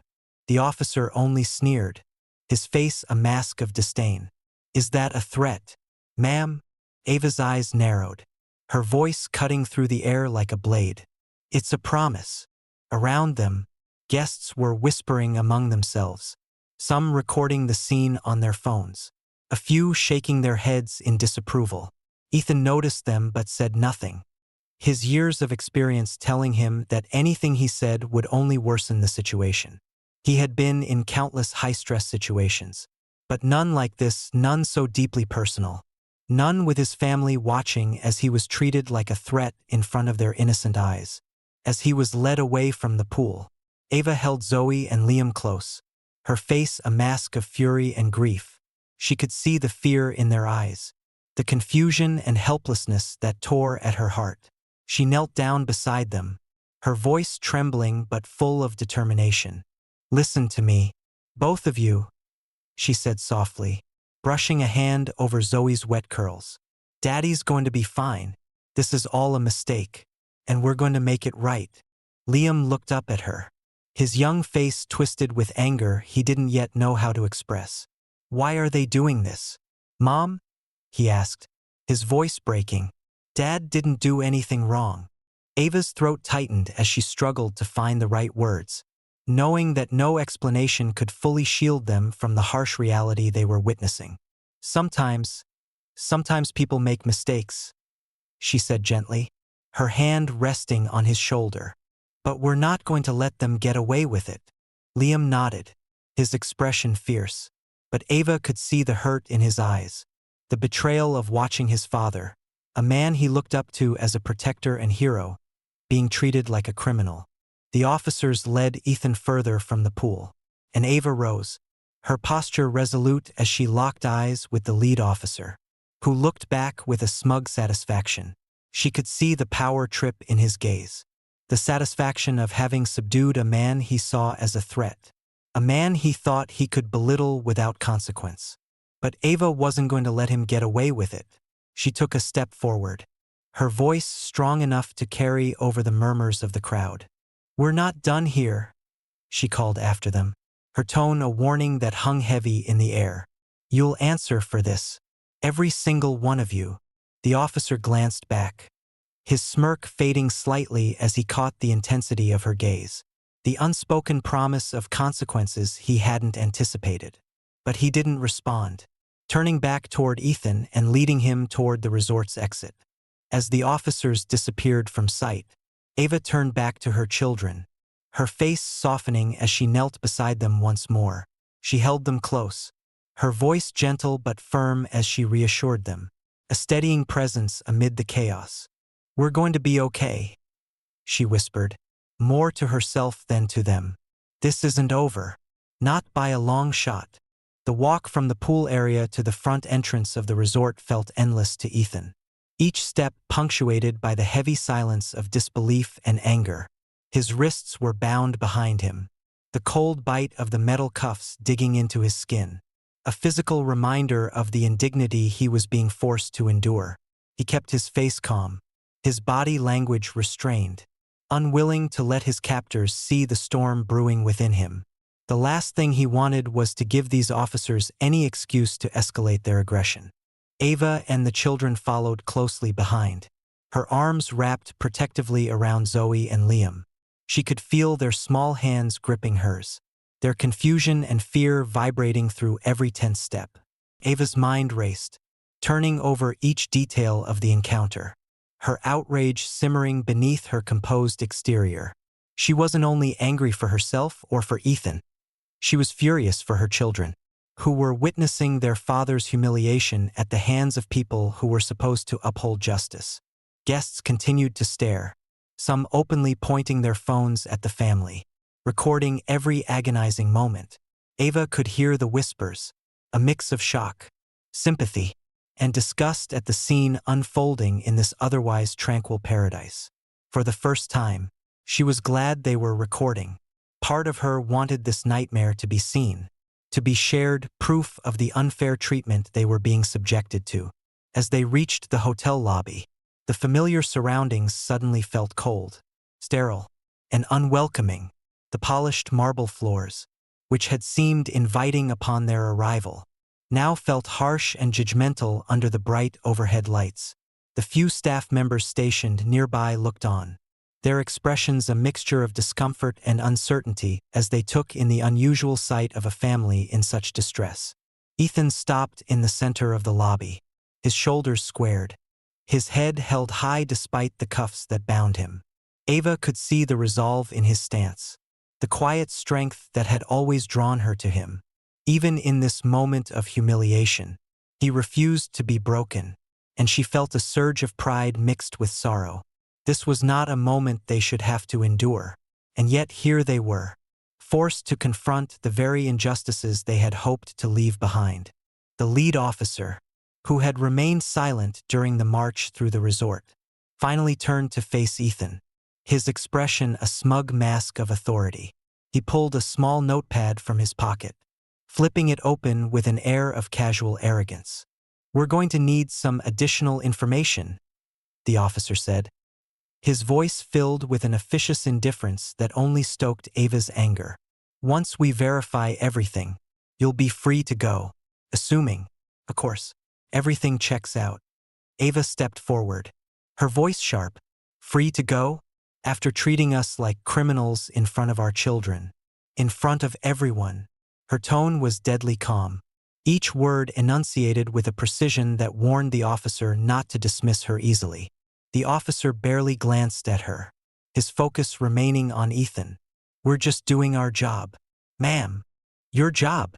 The officer only sneered, his face a mask of disdain. "Is that a threat, ma'am?" Ava's eyes narrowed, her voice cutting through the air like a blade. "It's a promise." Around them, guests were whispering among themselves, some recording the scene on their phones, a few shaking their heads in disapproval. Ethan noticed them but said nothing, his years of experience telling him that anything he said would only worsen the situation. He had been in countless high-stress situations, but none like this, none so deeply personal. None with his family watching as he was treated like a threat in front of their innocent eyes. As he was led away from the pool, Ava held Zoe and Liam close, her face a mask of fury and grief. She could see the fear in their eyes, the confusion and helplessness that tore at her heart. She knelt down beside them, her voice trembling but full of determination. "Listen to me, both of you," she said softly, brushing a hand over Zoe's wet curls. "Daddy's going to be fine. This is all a mistake, and we're going to make it right." Liam looked up at her, his young face twisted with anger he didn't yet know how to express. "Why are they doing this, Mom?" he asked, his voice breaking. "Dad didn't do anything wrong." Ava's throat tightened as she struggled to find the right words, knowing that no explanation could fully shield them from the harsh reality they were witnessing. Sometimes people make mistakes," she said gently, her hand resting on his shoulder. "But we're not going to let them get away with it." Liam nodded, his expression fierce, but Ava could see the hurt in his eyes, the betrayal of watching his father, a man he looked up to as a protector and hero, being treated like a criminal. The officers led Ethan further from the pool, and Ava rose, her posture resolute as she locked eyes with the lead officer, who looked back with a smug satisfaction. She could see the power trip in his gaze, the satisfaction of having subdued a man he saw as a threat, a man he thought he could belittle without consequence. But Ava wasn't going to let him get away with it. She took a step forward, her voice strong enough to carry over the murmurs of the crowd. "We're not done here," she called after them, her tone a warning that hung heavy in the air. "You'll answer for this, every single one of you." The officer glanced back, his smirk fading slightly as he caught the intensity of her gaze. the unspoken promise of consequences he hadn't anticipated. But he didn't respond, turning back toward Ethan and leading him toward the resort's exit. As the officers disappeared from sight, Ava turned back to her children, her face softening as she knelt beside them once more. She held them close, her voice gentle but firm as she reassured them, a steadying presence amid the chaos. "We're going to be okay," she whispered, more to herself than to them. "This isn't over. Not by a long shot." The walk from the pool area to the front entrance of the resort felt endless to Ethan, each step punctuated by the heavy silence of disbelief and anger. His wrists were bound behind him, the cold bite of the metal cuffs digging into his skin, a physical reminder of the indignity he was being forced to endure. He kept his face calm, his body language restrained, unwilling to let his captors see the storm brewing within him. The last thing he wanted was to give these officers any excuse to escalate their aggression. Ava and the children followed closely behind, her arms wrapped protectively around Zoe and Liam. She could feel their small hands gripping hers, their confusion and fear vibrating through every tense step. Ava's mind raced, turning over each detail of the encounter, her outrage simmering beneath her composed exterior. She wasn't only angry for herself or for Ethan. She was furious for her children, who were witnessing their father's humiliation at the hands of people who were supposed to uphold justice. Guests continued to stare, some openly pointing their phones at the family, recording every agonizing moment. Ava could hear the whispers, a mix of shock, sympathy, and disgust at the scene unfolding in this otherwise tranquil paradise. For the first time, she was glad they were recording. Part of her wanted this nightmare to be seen, to be shared, proof of the unfair treatment they were being subjected to. As they reached the hotel lobby, the familiar surroundings suddenly felt cold, sterile, and unwelcoming. The polished marble floors, which had seemed inviting upon their arrival, now felt harsh and judgmental under the bright overhead lights. The few staff members stationed nearby looked on, their expressions a mixture of discomfort and uncertainty as they took in the unusual sight of a family in such distress. Ethan stopped in the center of the lobby, his shoulders squared, his head held high despite the cuffs that bound him. Ava could see the resolve in his stance, the quiet strength that had always drawn her to him. Even in this moment of humiliation, he refused to be broken, and she felt a surge of pride mixed with sorrow. This was not a moment they should have to endure, and yet here they were, forced to confront the very injustices they had hoped to leave behind. The lead officer, who had remained silent during the march through the resort, finally turned to face Ethan, his expression a smug mask of authority. He pulled a small notepad from his pocket, flipping it open with an air of casual arrogance. "We're going to need some additional information," the officer said, his voice filled with an officious indifference that only stoked Ava's anger. "Once we verify everything, you'll be free to go, assuming, of course, everything checks out." Ava stepped forward, her voice sharp. "Free to go? After treating us like criminals in front of our children, in front of everyone?" Her tone was deadly calm, each word enunciated with a precision that warned the officer not to dismiss her easily. The officer barely glanced at her, his focus remaining on Ethan. "We're just doing our job." "Ma'am." "Your job?"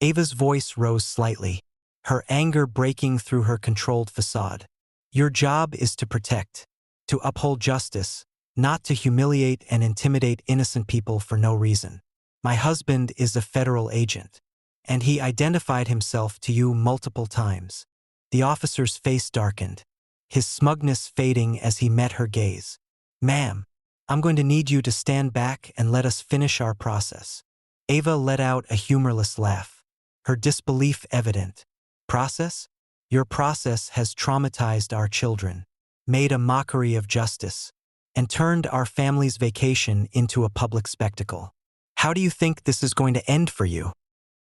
Ava's voice rose slightly, her anger breaking through her controlled facade. "Your job is to protect, to uphold justice, not to humiliate and intimidate innocent people for no reason. My husband is a federal agent, and he identified himself to you multiple times." The officer's face darkened, his smugness fading as he met her gaze. "Ma'am, I'm going to need you to stand back and let us finish our process." Ava let out a humorless laugh, her disbelief evident. "Process? Your process has traumatized our children, made a mockery of justice, and turned our family's vacation into a public spectacle. How do you think this is going to end for you?"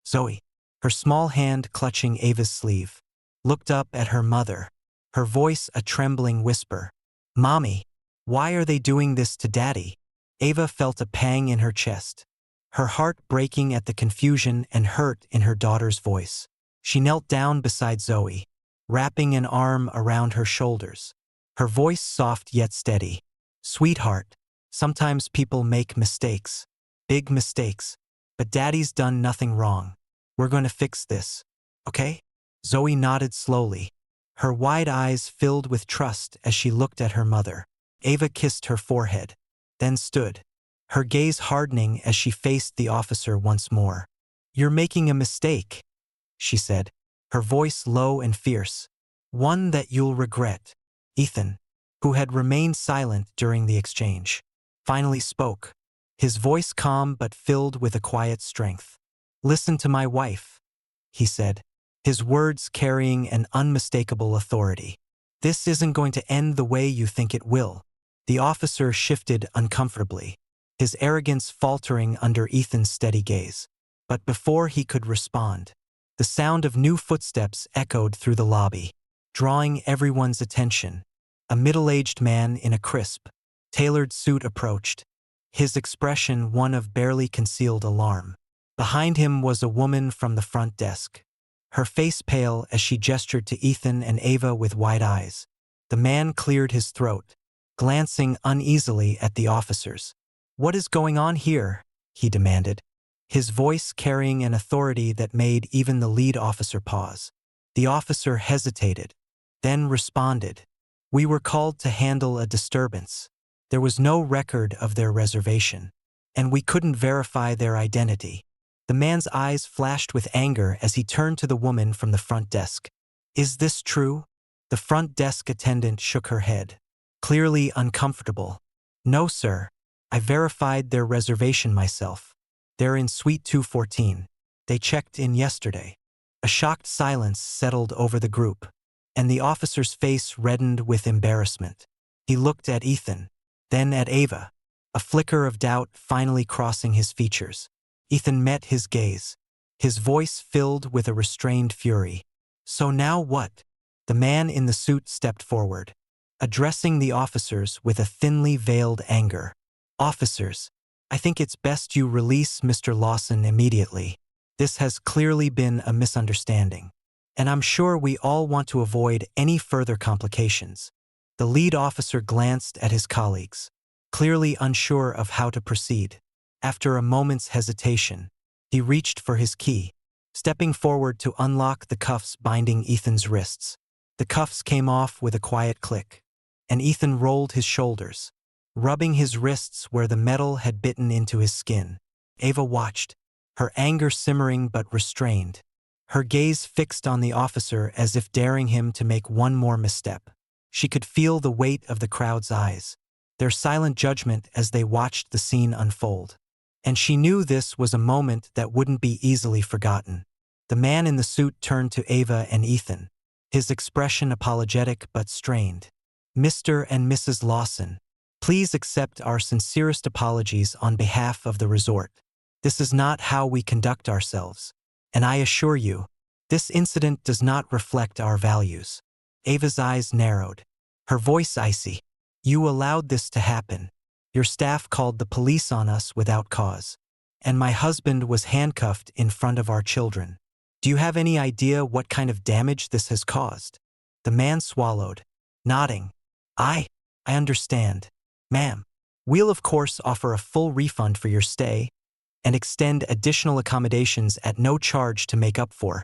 Zoe, her small hand clutching Ava's sleeve, looked up at her mother, her voice a trembling whisper. "Mommy, why are they doing this to Daddy?" Ava felt a pang in her chest, her heart breaking at the confusion and hurt in her daughter's voice. She knelt down beside Zoe, wrapping an arm around her shoulders, her voice soft yet steady. "Sweetheart, sometimes people make mistakes, big mistakes, but Daddy's done nothing wrong. We're going to fix this, okay?" Zoe nodded slowly, her wide eyes filled with trust as she looked at her mother. Ava kissed her forehead, then stood, her gaze hardening as she faced the officer once more. "You're making a mistake," she said, her voice low and fierce. "One that you'll regret." Ethan, who had remained silent during the exchange, finally spoke, his voice calm but filled with a quiet strength. "Listen to my wife," he said, his words carrying an unmistakable authority. "This isn't going to end the way you think it will." The officer shifted uncomfortably, his arrogance faltering under Ethan's steady gaze. But before he could respond, the sound of new footsteps echoed through the lobby, drawing everyone's attention. A middle-aged man in a crisp, tailored suit approached, his expression one of barely concealed alarm. Behind him was a woman from the front desk, her face pale as she gestured to Ethan and Ava with wide eyes. The man cleared his throat, glancing uneasily at the officers. "What is going on here?" he demanded, his voice carrying an authority that made even the lead officer pause. The officer hesitated, then responded. "We were called to handle a disturbance. There was no record of their reservation, and we couldn't verify their identity." The man's eyes flashed with anger as he turned to the woman from the front desk. "Is this true?" The front desk attendant shook her head, clearly uncomfortable. "No, sir. I verified their reservation myself. They're in Suite 214. They checked in yesterday." A shocked silence settled over the group, and the officer's face reddened with embarrassment. He looked at Ethan, then at Ava, a flicker of doubt finally crossing his features. Ethan met his gaze, his voice filled with a restrained fury. "So now what?" The man in the suit stepped forward, addressing the officers with a thinly veiled anger. "Officers, I think it's best you release Mr. Lawson immediately. This has clearly been a misunderstanding, and I'm sure we all want to avoid any further complications." The lead officer glanced at his colleagues, clearly unsure of how to proceed. After a moment's hesitation, he reached for his key, stepping forward to unlock the cuffs binding Ethan's wrists. The cuffs came off with a quiet click, and Ethan rolled his shoulders, rubbing his wrists where the metal had bitten into his skin. Ava watched, her anger simmering but restrained, her gaze fixed on the officer as if daring him to make one more misstep. She could feel the weight of the crowd's eyes, their silent judgment as they watched the scene unfold. And she knew this was a moment that wouldn't be easily forgotten. The man in the suit turned to Ava and Ethan, his expression apologetic but strained. "Mr. and Mrs. Lawson, please accept our sincerest apologies on behalf of the resort. This is not how we conduct ourselves, and I assure you, this incident does not reflect our values." Ava's eyes narrowed, her voice icy. "You allowed this to happen. Your staff called the police on us without cause, and my husband was handcuffed in front of our children. Do you have any idea what kind of damage this has caused?" The man swallowed, nodding. I understand, ma'am. We'll of course offer a full refund for your stay and extend additional accommodations at no charge to make up for."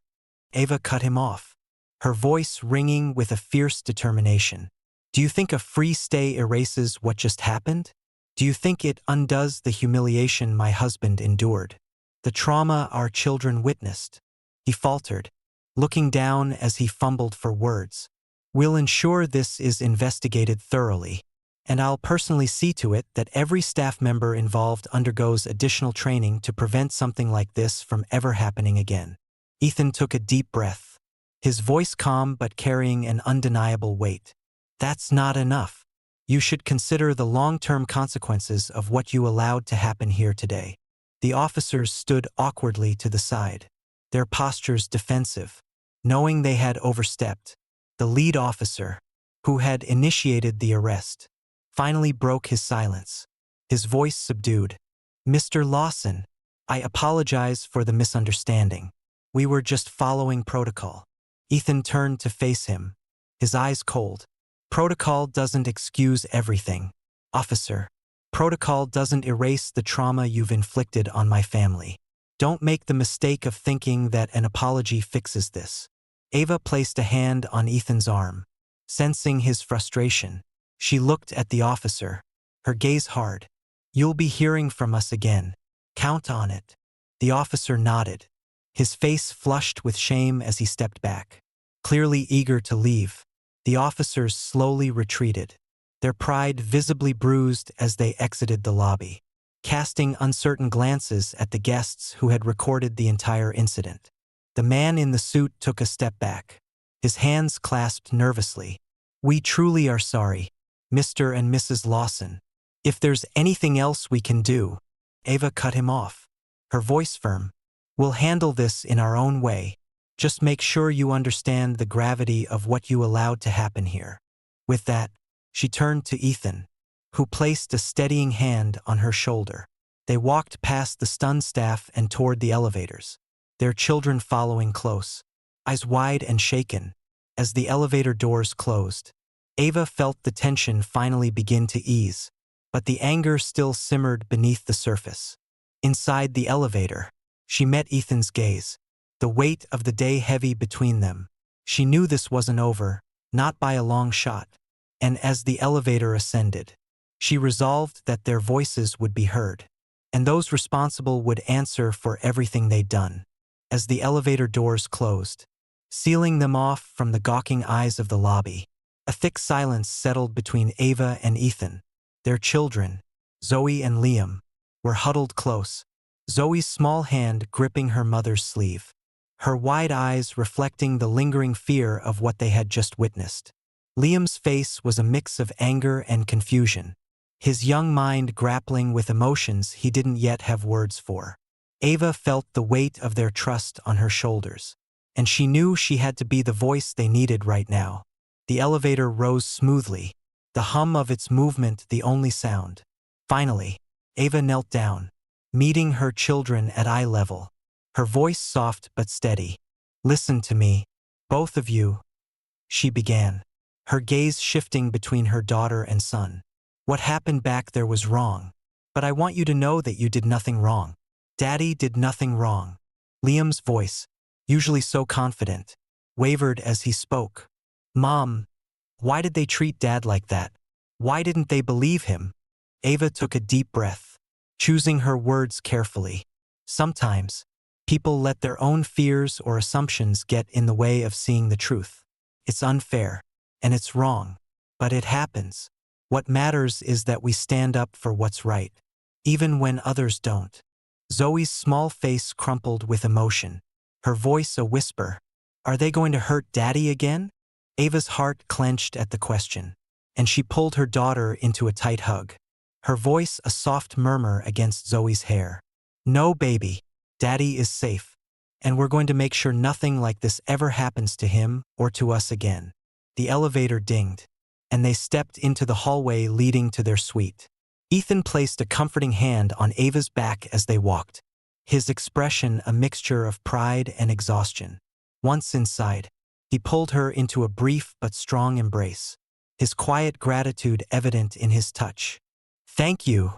Ava cut him off, her voice ringing with a fierce determination. "Do you think a free stay erases what just happened? Do you think it undoes the humiliation my husband endured, the trauma our children witnessed?" He faltered, looking down as he fumbled for words. "We'll ensure this is investigated thoroughly, and I'll personally see to it that every staff member involved undergoes additional training to prevent something like this from ever happening again." Ethan took a deep breath, his voice calm but carrying an undeniable weight. "That's not enough. You should consider the long-term consequences of what you allowed to happen here today." The officers stood awkwardly to the side, their postures defensive, knowing they had overstepped. The lead officer, who had initiated the arrest, finally broke his silence. his voice subdued. "Mr. Lawson, I apologize for the misunderstanding. We were just following protocol." Ethan turned to face him, his eyes cold. "Protocol doesn't excuse everything, officer. Protocol doesn't erase the trauma you've inflicted on my family. Don't make the mistake of thinking that an apology fixes this." Ava placed a hand on Ethan's arm. Sensing his frustration, she looked at the officer, her gaze hard. "You'll be hearing from us again. Count on it." The officer nodded, his face flushed with shame as he stepped back. Clearly eager to leave, the officers slowly retreated, their pride visibly bruised as they exited the lobby, casting uncertain glances at the guests who had recorded the entire incident. The man in the suit took a step back, his hands clasped nervously. "We truly are sorry, Mr. and Mrs. Lawson. If there's anything else we can do—" Ava cut him off, her voice firm. "We'll handle this in our own way. Just make sure you understand the gravity of what you allowed to happen here." With that, she turned to Ethan, who placed a steadying hand on her shoulder. They walked past the stunned staff and toward the elevators, their children following close, eyes wide and shaken. As the elevator doors closed, Ava felt the tension finally begin to ease, but the anger still simmered beneath the surface. Inside the elevator, she met Ethan's gaze, the weight of the day heavy between them. She knew this wasn't over, not by a long shot, and as the elevator ascended, she resolved that their voices would be heard, and those responsible would answer for everything they'd done. As the elevator doors closed, sealing them off from the gawking eyes of the lobby, a thick silence settled between Ava and Ethan. Their children, Zoe and Liam, were huddled close, Zoe's small hand gripping her mother's sleeve, her wide eyes reflecting the lingering fear of what they had just witnessed. Liam's face was a mix of anger and confusion, his young mind grappling with emotions he didn't yet have words for. Ava felt the weight of their trust on her shoulders, and she knew she had to be the voice they needed right now. The elevator rose smoothly, the hum of its movement the only sound. Finally, Ava knelt down, meeting her children at eye level, her voice soft but steady. "Listen to me, both of you," she began, her gaze shifting between her daughter and son. "What happened back there was wrong, but I want you to know that you did nothing wrong. Daddy did nothing wrong." Liam's voice, usually so confident, wavered as he spoke. "Mom, why did they treat Dad like that? Why didn't they believe him?" Ava took a deep breath, choosing her words carefully. "Sometimes, people let their own fears or assumptions get in the way of seeing the truth. It's unfair, and it's wrong, but it happens. What matters is that we stand up for what's right, even when others don't." Zoe's small face crumpled with emotion, her voice a whisper. "Are they going to hurt Daddy again?" Ava's heart clenched at the question, and she pulled her daughter into a tight hug, her voice a soft murmur against Zoe's hair. "No, baby, Daddy is safe, and we're going to make sure nothing like this ever happens to him or to us again." The elevator dinged, and they stepped into the hallway leading to their suite. Ethan placed a comforting hand on Ava's back as they walked, his expression a mixture of pride and exhaustion. Once inside, he pulled her into a brief but strong embrace, his quiet gratitude evident in his touch. "Thank you,"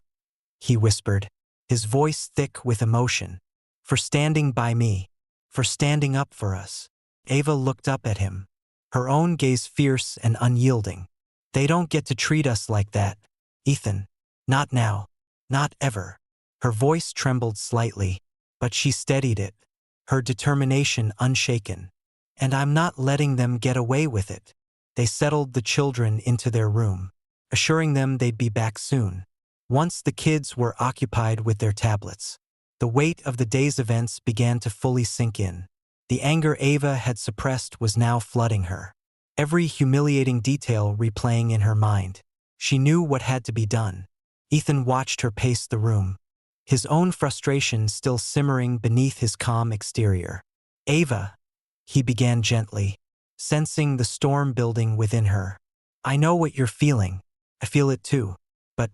he whispered, his voice thick with emotion, "for standing by me, for standing up for us." Ava looked up at him, her own gaze fierce and unyielding. "They don't get to treat us like that, Ethan. Not now. Not ever." Her voice trembled slightly, but she steadied it, her determination unshaken. "And I'm not letting them get away with it." They settled the children into their room, assuring them they'd be back soon. Once the kids were occupied with their tablets, the weight of the day's events began to fully sink in. The anger Ava had suppressed was now flooding her, every humiliating detail replaying in her mind. She knew what had to be done. Ethan watched her pace the room, his own frustration still simmering beneath his calm exterior. "Ava," he began gently, sensing the storm building within her. "I know what you're feeling. I feel it too. But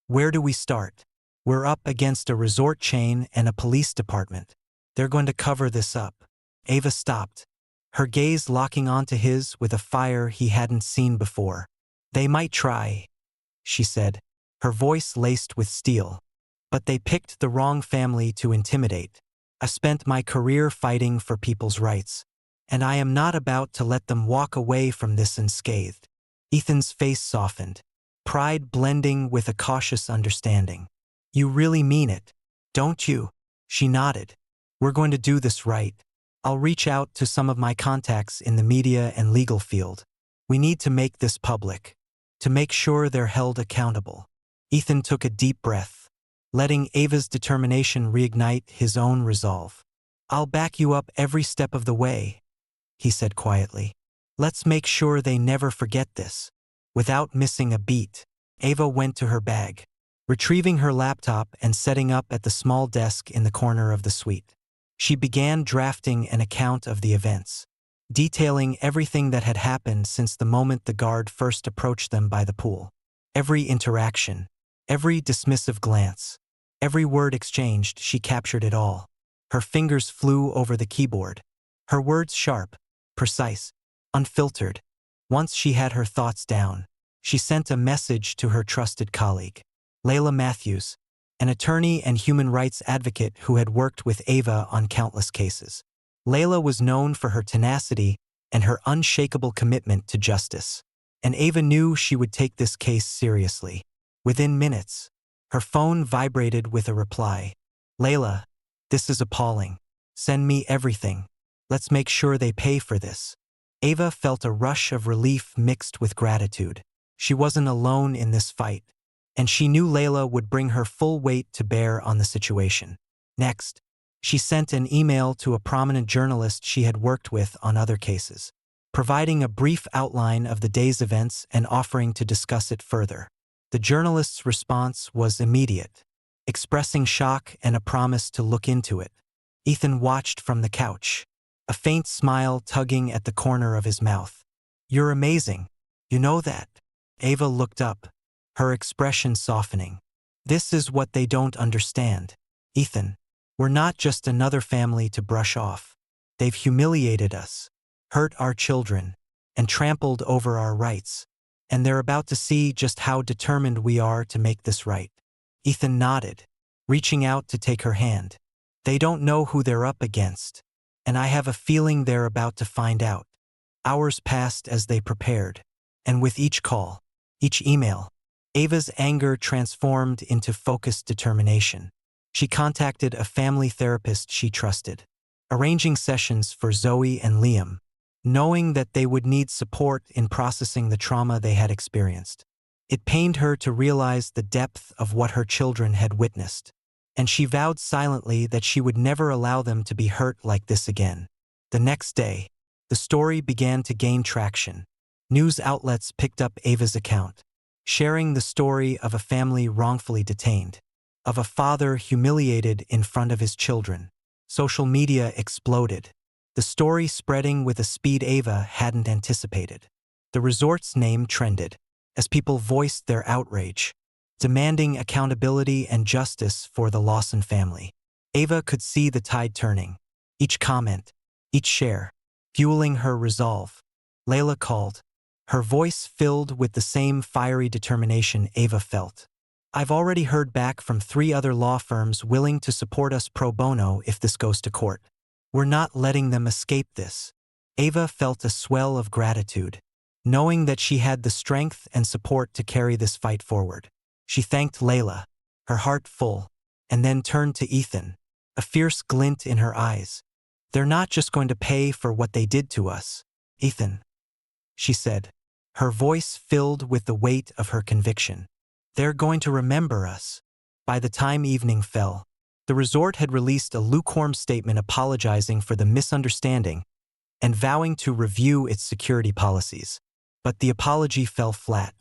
Where do we start? We're up against a resort chain and a police department. They're going to cover this up. Ava stopped, her gaze locking onto his with a fire he hadn't seen before. They might try, she said, her voice laced with steel. But they picked the wrong family to intimidate. I spent my career fighting for people's rights, and I am not about to let them walk away from this unscathed. Ethan's face softened, pride blending with a cautious understanding. You really mean it, don't you? She nodded. We're going to do this right. I'll reach out to some of my contacts in the media and legal field. We need to make this public, to make sure they're held accountable. Ethan took a deep breath, letting Ava's determination reignite his own resolve. I'll back you up every step of the way, he said quietly. Let's make sure they never forget this. Without missing a beat, Ava went to her bag, retrieving her laptop and setting up at the small desk in the corner of the suite. She began drafting an account of the events, detailing everything that had happened since the moment the guard first approached them by the pool. Every interaction, every dismissive glance, every word exchanged, she captured it all. Her fingers flew over the keyboard, her words sharp, precise, unfiltered. Once she had her thoughts down, she sent a message to her trusted colleague, Layla Matthews, an attorney and human rights advocate who had worked with Ava on countless cases. Layla was known for her tenacity and her unshakable commitment to justice, and Ava knew she would take this case seriously. Within minutes, her phone vibrated with a reply. Layla, this is appalling. Send me everything. Let's make sure they pay for this. Ava felt a rush of relief mixed with gratitude. She wasn't alone in this fight, and she knew Layla would bring her full weight to bear on the situation. Next, she sent an email to a prominent journalist she had worked with on other cases, providing a brief outline of the day's events and offering to discuss it further. The journalist's response was immediate, expressing shock and a promise to look into it. Ethan watched from the couch, a faint smile tugging at the corner of his mouth. You're amazing. You know that? Ava looked up, her expression softening. This is what they don't understand. Ethan, we're not just another family to brush off. They've humiliated us, hurt our children, and trampled over our rights. And they're about to see just how determined we are to make this right. Ethan nodded, reaching out to take her hand. They don't know who they're up against, and I have a feeling they're about to find out. Hours passed as they prepared, and with each call, each email, Ava's anger transformed into focused determination. She contacted a family therapist she trusted, arranging sessions for Zoe and Liam, knowing that they would need support in processing the trauma they had experienced. It pained her to realize the depth of what her children had witnessed, and she vowed silently that she would never allow them to be hurt like this again. The next day, the story began to gain traction. News outlets picked up Ava's account, sharing the story of a family wrongfully detained, of a father humiliated in front of his children. Social media exploded, the story spreading with a speed Ava hadn't anticipated. The resort's name trended, as people voiced their outrage, demanding accountability and justice for the Lawson family. Ava could see the tide turning, each comment, each share, fueling her resolve. Layla called, her voice filled with the same fiery determination Ava felt. I've already heard back from 3 other law firms willing to support us pro bono if this goes to court. We're not letting them escape this. Ava felt a swell of gratitude, knowing that she had the strength and support to carry this fight forward. She thanked Layla, her heart full, and then turned to Ethan, a fierce glint in her eyes. They're not just going to pay for what they did to us, Ethan, she said, her voice filled with the weight of her conviction. They're going to remember us. By the time evening fell, the resort had released a lukewarm statement apologizing for the misunderstanding and vowing to review its security policies. But the apology fell flat,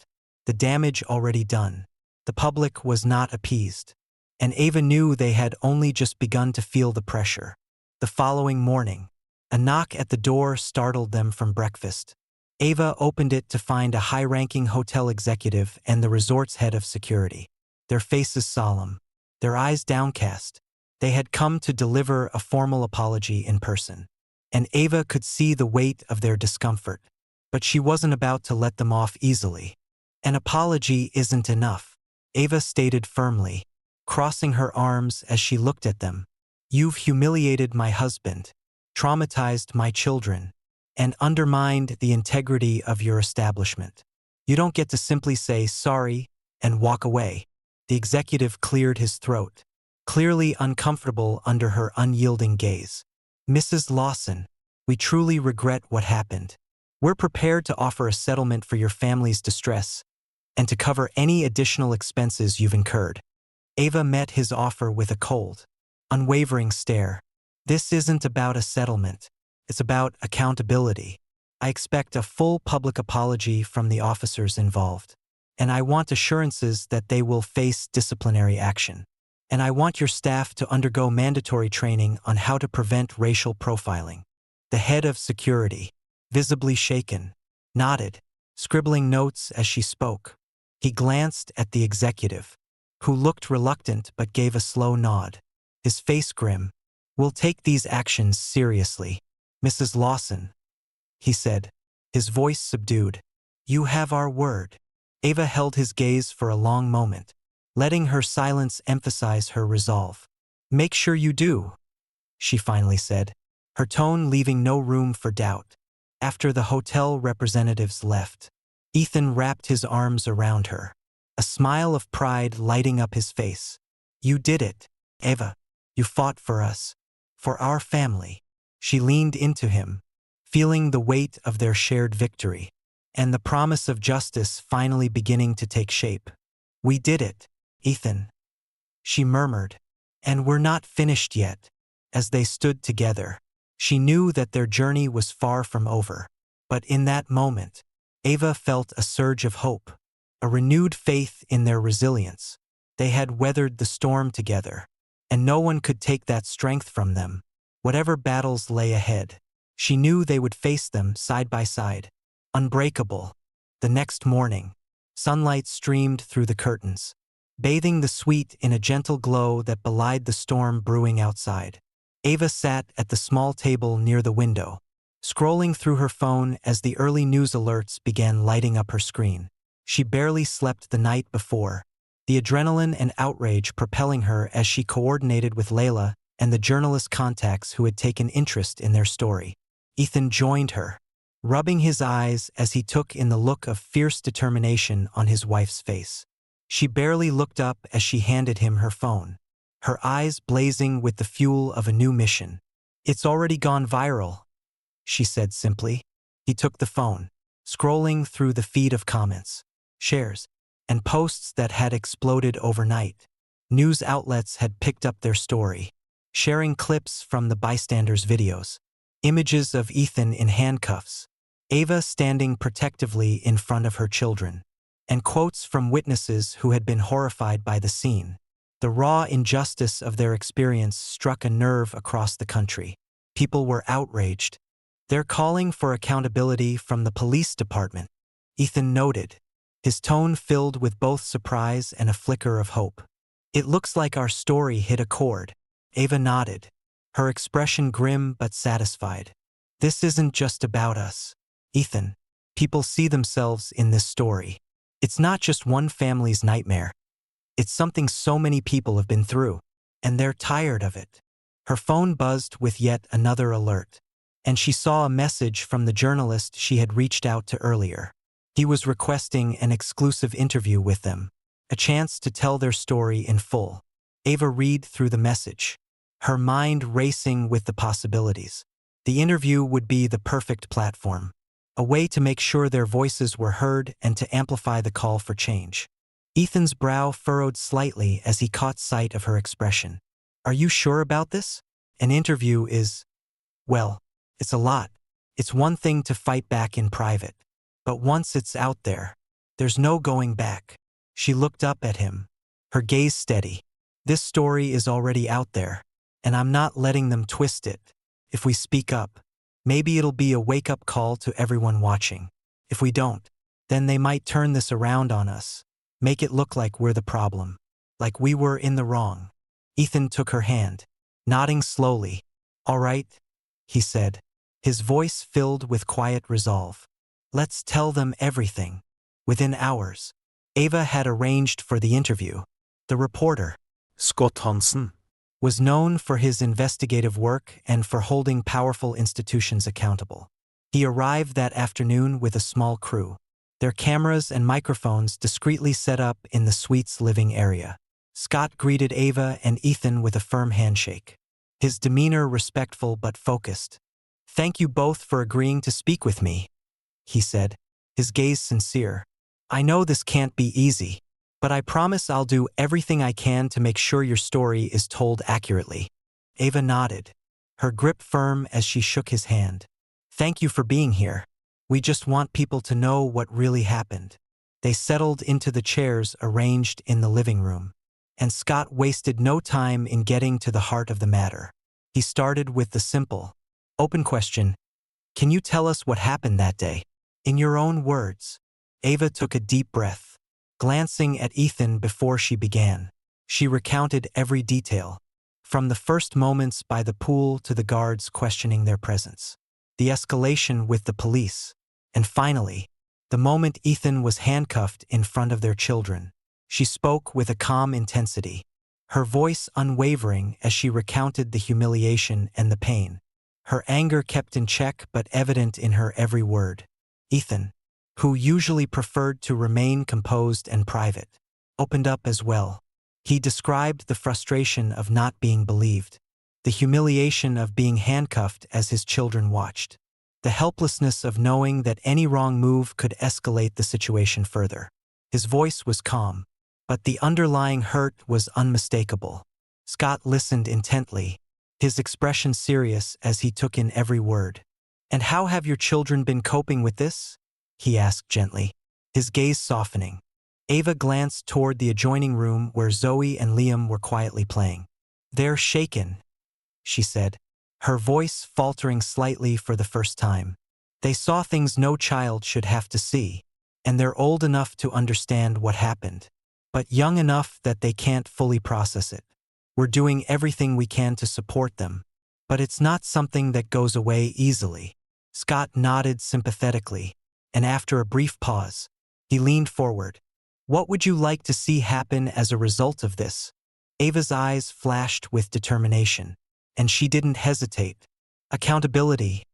the damage already done. The public was not appeased, and Ava knew they had only just begun to feel the pressure. The following morning, a knock at the door startled them from breakfast. Ava opened it to find a high-ranking hotel executive and the resort's head of security. their faces solemn, their eyes downcast. They had come to deliver a formal apology in person. And Ava could see the weight of their discomfort. But she wasn't about to let them off easily. An apology isn't enough, Ava stated firmly, crossing her arms as she looked at them. You've humiliated my husband, traumatized my children, and undermined the integrity of your establishment. You don't get to simply say sorry and walk away. The executive cleared his throat, clearly uncomfortable under her unyielding gaze. Mrs. Lawson, we truly regret what happened. We're prepared to offer a settlement for your family's distress and to cover any additional expenses you've incurred. Ava met his offer with a cold, unwavering stare. This isn't about a settlement. It's about accountability. I expect a full public apology from the officers involved. And I want assurances that they will face disciplinary action. And I want your staff to undergo mandatory training on how to prevent racial profiling. The head of security, visibly shaken, nodded, scribbling notes as she spoke. He glanced at the executive, who looked reluctant but gave a slow nod, his face grim. We'll take these actions seriously, Mrs. Lawson, he said, his voice subdued. You have our word. Ava held his gaze for a long moment, letting her silence emphasize her resolve. Make sure you do, she finally said, her tone leaving no room for doubt. After the hotel representatives left, Ethan wrapped his arms around her, a smile of pride lighting up his face. You did it, Ava. You fought for us, for our family. She leaned into him, feeling the weight of their shared victory, and the promise of justice finally beginning to take shape. We did it, Ethan, she murmured, and we're not finished yet. As they stood together, she knew that their journey was far from over. But in that moment, Ava felt a surge of hope, a renewed faith in their resilience. They had weathered the storm together, and no one could take that strength from them. Whatever battles lay ahead, she knew they would face them side by side, unbreakable. The next morning, sunlight streamed through the curtains, bathing the suite in a gentle glow that belied the storm brewing outside. Ava sat at the small table near the window, scrolling through her phone as the early news alerts began lighting up her screen. She barely slept the night before, the adrenaline and outrage propelling her as she coordinated with Layla and the journalist contacts who had taken interest in their story. Ethan joined her, rubbing his eyes as he took in the look of fierce determination on his wife's face. She barely looked up as she handed him her phone, her eyes blazing with the fuel of a new mission. It's already gone viral, she said simply. He took the phone, scrolling through the feed of comments, shares, and posts that had exploded overnight. News outlets had picked up their story, sharing clips from the bystanders' videos, images of Ethan in handcuffs, Ava standing protectively in front of her children, and quotes from witnesses who had been horrified by the scene. The raw injustice of their experience struck a nerve across the country. People were outraged. They're calling for accountability from the police department, Ethan noted, his tone filled with both surprise and a flicker of hope. It looks like our story hit a chord. Ava nodded, her expression grim but satisfied. This isn't just about us, Ethan. People see themselves in this story. It's not just one family's nightmare. It's something so many people have been through, and they're tired of it. Her phone buzzed with yet another alert, and she saw a message from the journalist she had reached out to earlier. He was requesting an exclusive interview with them, a chance to tell their story in full. Ava read through the message, her mind racing with the possibilities. The interview would be the perfect platform, a way to make sure their voices were heard and to amplify the call for change. Ethan's brow furrowed slightly as he caught sight of her expression. Are you sure about this? An interview is, well, it's a lot. It's one thing to fight back in private, but once it's out there, there's no going back. She looked up at him, her gaze steady. This story is already out there, and I'm not letting them twist it. If we speak up, maybe it'll be a wake-up call to everyone watching. If we don't, then they might turn this around on us, make it look like we're the problem. like we were in the wrong. Ethan took her hand, nodding slowly. "All right," he said, his voice filled with quiet resolve. "Let's tell them everything." Within hours, Ava had arranged for the interview. The reporter, Scott Hansen, was known for his investigative work and for holding powerful institutions accountable. He arrived that afternoon with a small crew, their cameras and microphones discreetly set up in the suite's living area. Scott greeted Ava and Ethan with a firm handshake, his demeanor respectful but focused. "Thank you both for agreeing to speak with me," he said, his gaze sincere. "I know this can't be easy, but I promise I'll do everything I can to make sure your story is told accurately." Ava nodded, her grip firm as she shook his hand. "Thank you for being here. We just want people to know what really happened." They settled into the chairs arranged in the living room, and Scott wasted no time in getting to the heart of the matter. He started with the simple, open question, "Can you tell us what happened that day? In your own words." Ava took a deep breath, glancing at Ethan before she began. She recounted every detail, from the first moments by the pool to the guards questioning their presence, the escalation with the police, and finally, the moment Ethan was handcuffed in front of their children. She spoke with a calm intensity, her voice unwavering as she recounted the humiliation and the pain, her anger kept in check but evident in her every word. Ethan, who usually preferred to remain composed and private, opened up as well. He described the frustration of not being believed, the humiliation of being handcuffed as his children watched, the helplessness of knowing that any wrong move could escalate the situation further. His voice was calm, but the underlying hurt was unmistakable. Scott listened intently, his expression serious as he took in every word. "And how have your children been coping with this?" he asked gently, his gaze softening. Ava glanced toward the adjoining room where Zoe and Liam were quietly playing. "They're shaken," she said, her voice faltering slightly for the first time. "They saw things no child should have to see, and they're old enough to understand what happened, but young enough that they can't fully process it. We're doing everything we can to support them, but it's not something that goes away easily." Scott nodded sympathetically, and after a brief pause, he leaned forward. "What would you like to see happen as a result of this?" Ava's eyes flashed with determination, and she didn't hesitate. "Accountability,"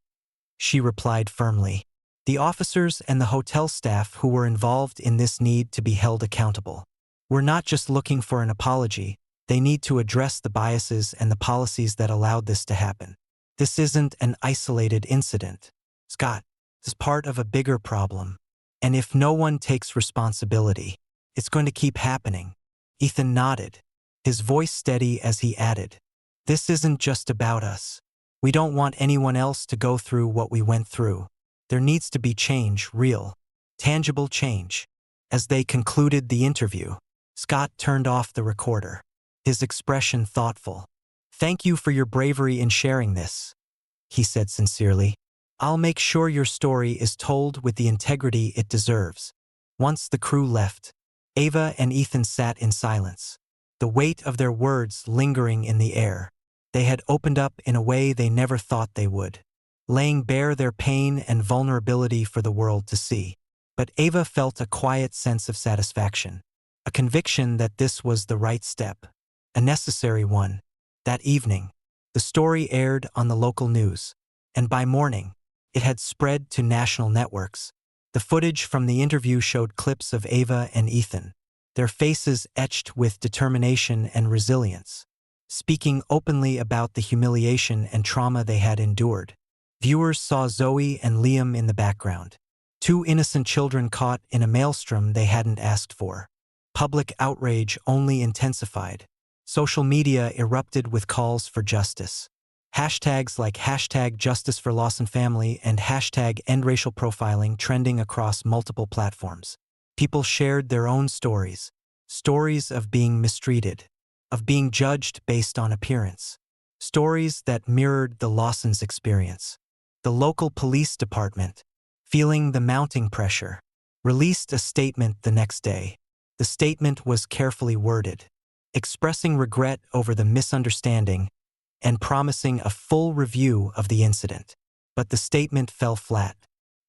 she replied firmly. "The officers and the hotel staff who were involved in this need to be held accountable. We're not just looking for an apology, they need to address the biases and the policies that allowed this to happen. This isn't an isolated incident, Scott. It's part of a bigger problem. And if no one takes responsibility, it's going to keep happening." Ethan nodded, his voice steady as he added, "This isn't just about us. We don't want anyone else to go through what we went through. There needs to be change, real, tangible change." As they concluded the interview, Scott turned off the recorder, his expression thoughtful. "Thank you for your bravery in sharing this," he said sincerely. "I'll make sure your story is told with the integrity it deserves." Once the crew left, Ava and Ethan sat in silence, the weight of their words lingering in the air. They had opened up in a way they never thought they would, laying bare their pain and vulnerability for the world to see. But Ava felt a quiet sense of satisfaction, a conviction that this was the right step, a necessary one. That evening, the story aired on the local news, and by morning, it had spread to national networks. The footage from the interview showed clips of Ava and Ethan, their faces etched with determination and resilience, speaking openly about the humiliation and trauma they had endured. Viewers saw Zoe and Liam in the background, two innocent children caught in a maelstrom they hadn't asked for. Public outrage only intensified. Social media erupted with calls for justice. Hashtags like #JusticeForLawsonFamily and #EndRacialProfiling trending across multiple platforms. People shared their own stories, stories of being mistreated, of being judged based on appearance, stories that mirrored the Lawsons' experience. The local police department, feeling the mounting pressure, released a statement the next day. The statement was carefully worded, expressing regret over the misunderstanding and promising a full review of the incident. But the statement fell flat,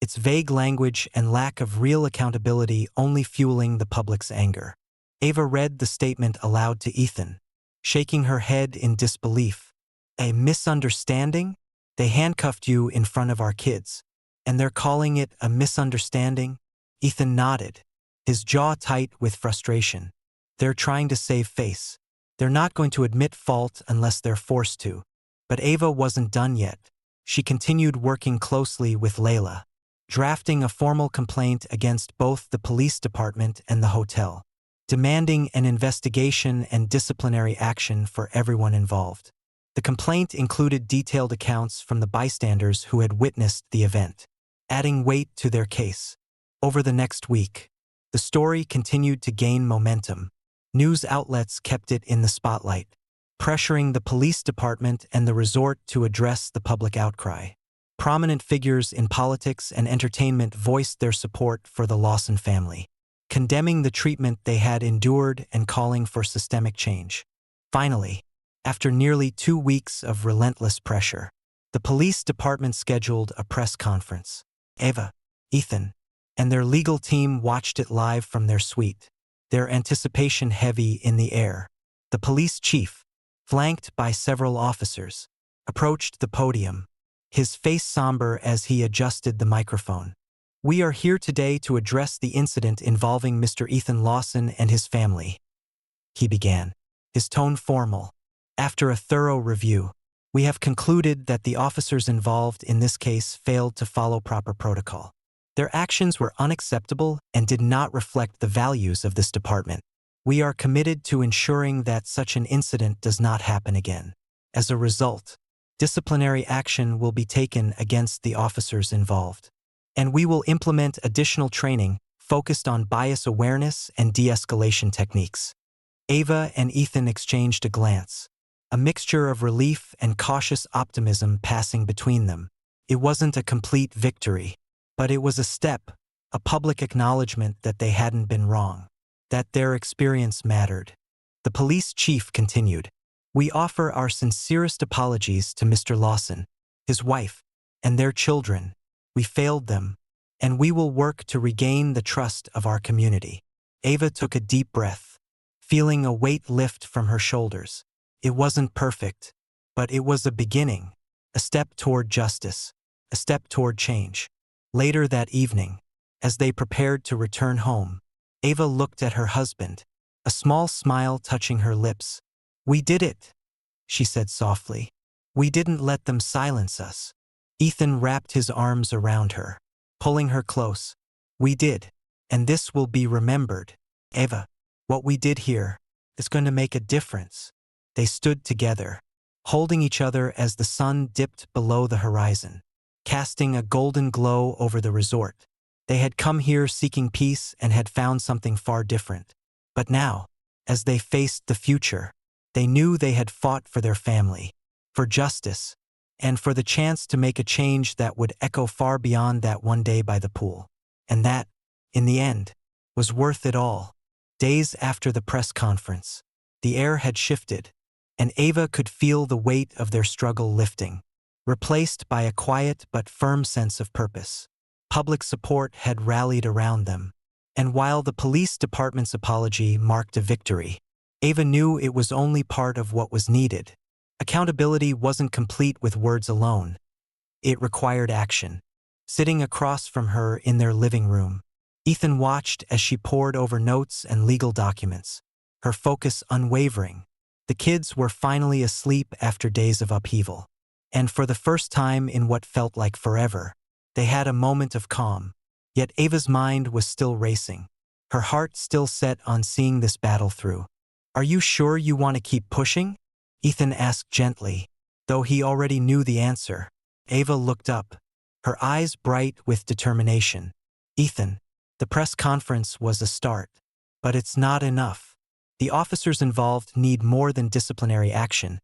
its vague language and lack of real accountability only fueling the public's anger. Ava read the statement aloud to Ethan, shaking her head in disbelief. A misunderstanding? They handcuffed you in front of our kids, and they're calling it a misunderstanding? Ethan nodded, his jaw tight with frustration. They're trying to save face. They're not going to admit fault unless they're forced to. But Ava wasn't done yet. She continued working closely with Layla, drafting a formal complaint against both the police department and the hotel, demanding an investigation and disciplinary action for everyone involved. The complaint included detailed accounts from the bystanders who had witnessed the event, adding weight to their case. Over the next week, the story continued to gain momentum. News outlets kept it in the spotlight, pressuring the police department and the resort to address the public outcry. Prominent figures in politics and entertainment voiced their support for the Lawson family, condemning the treatment they had endured and calling for systemic change. Finally, after nearly 2 weeks of relentless pressure, the police department scheduled a press conference. Ava, Ethan, and their legal team watched it live from their suite, their anticipation heavy in the air. The police chief, flanked by several officers, approached the podium, his face somber as he adjusted the microphone. "We are here today to address the incident involving Mr. Ethan Lawson and his family," he began, his tone formal. "After a thorough review, we have concluded that the officers involved in this case failed to follow proper protocol. Their actions were unacceptable and did not reflect the values of this department. We are committed to ensuring that such an incident does not happen again. As a result, disciplinary action will be taken against the officers involved, and we will implement additional training focused on bias awareness and de-escalation techniques." Ava and Ethan exchanged a glance, a mixture of relief and cautious optimism passing between them. It wasn't a complete victory, but it was a step, a public acknowledgement that they hadn't been wrong, that their experience mattered. The police chief continued, "We offer our sincerest apologies to Mr. Lawson, his wife, and their children. We failed them, and we will work to regain the trust of our community." Ava took a deep breath, feeling a weight lift from her shoulders. It wasn't perfect, but it was a beginning, a step toward justice, a step toward change. Later that evening, as they prepared to return home, Ava looked at her husband, a small smile touching her lips. "We did it," she said softly. "We didn't let them silence us." Ethan wrapped his arms around her, pulling her close. "We did, and this will be remembered. Ava, what we did here is going to make a difference." They stood together, holding each other as the sun dipped below the horizon, casting a golden glow over the resort. They had come here seeking peace and had found something far different. But now, as they faced the future, they knew they had fought for their family, for justice, and for the chance to make a change that would echo far beyond that one day by the pool. And that, in the end, was worth it all. Days after the press conference, the air had shifted, and Ava could feel the weight of their struggle lifting, replaced by a quiet but firm sense of purpose. Public support had rallied around them, and while the police department's apology marked a victory, Ava knew it was only part of what was needed. Accountability wasn't complete with words alone. It required action. Sitting across from her in their living room, Ethan watched as she pored over notes and legal documents, her focus unwavering. The kids were finally asleep after days of upheaval, and for the first time in what felt like forever, they had a moment of calm. Yet Ava's mind was still racing, her heart still set on seeing this battle through. "Are you sure you want to keep pushing?" Ethan asked gently, though he already knew the answer. Ava looked up, her eyes bright with determination. "Ethan, the press conference was a start, but it's not enough. The officers involved need more than disciplinary action.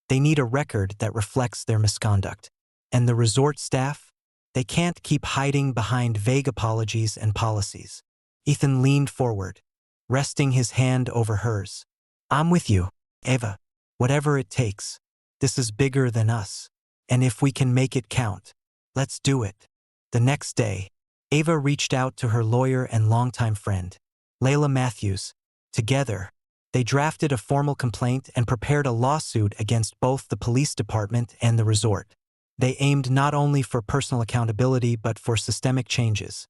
They need a record that reflects their misconduct. And the resort staff? They can't keep hiding behind vague apologies and policies." Ethan leaned forward, resting his hand over hers. I'm with you, Ava. Whatever it takes. This is bigger than us. And if we can make it count, let's do it. The next day, Ava reached out to her lawyer and longtime friend, Layla Matthews. Together, they drafted a formal complaint and prepared a lawsuit against both the police department and the resort. They aimed not only for personal accountability but for systemic changes.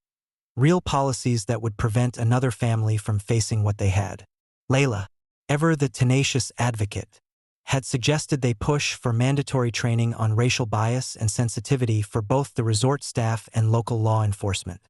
Real policies that would prevent another family from facing what they had. Layla, ever the tenacious advocate, had suggested they push for mandatory training on racial bias and sensitivity for both the resort staff and local law enforcement.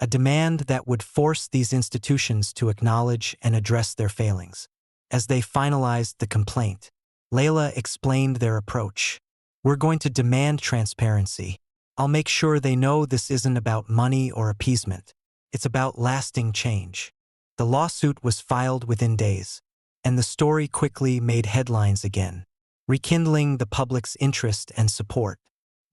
A demand that would force these institutions to acknowledge and address their failings. As they finalized the complaint, Layla explained their approach. We're going to demand transparency. I'll make sure they know this isn't about money or appeasement. It's about lasting change. The lawsuit was filed within days, and the story quickly made headlines again, rekindling the public's interest and support.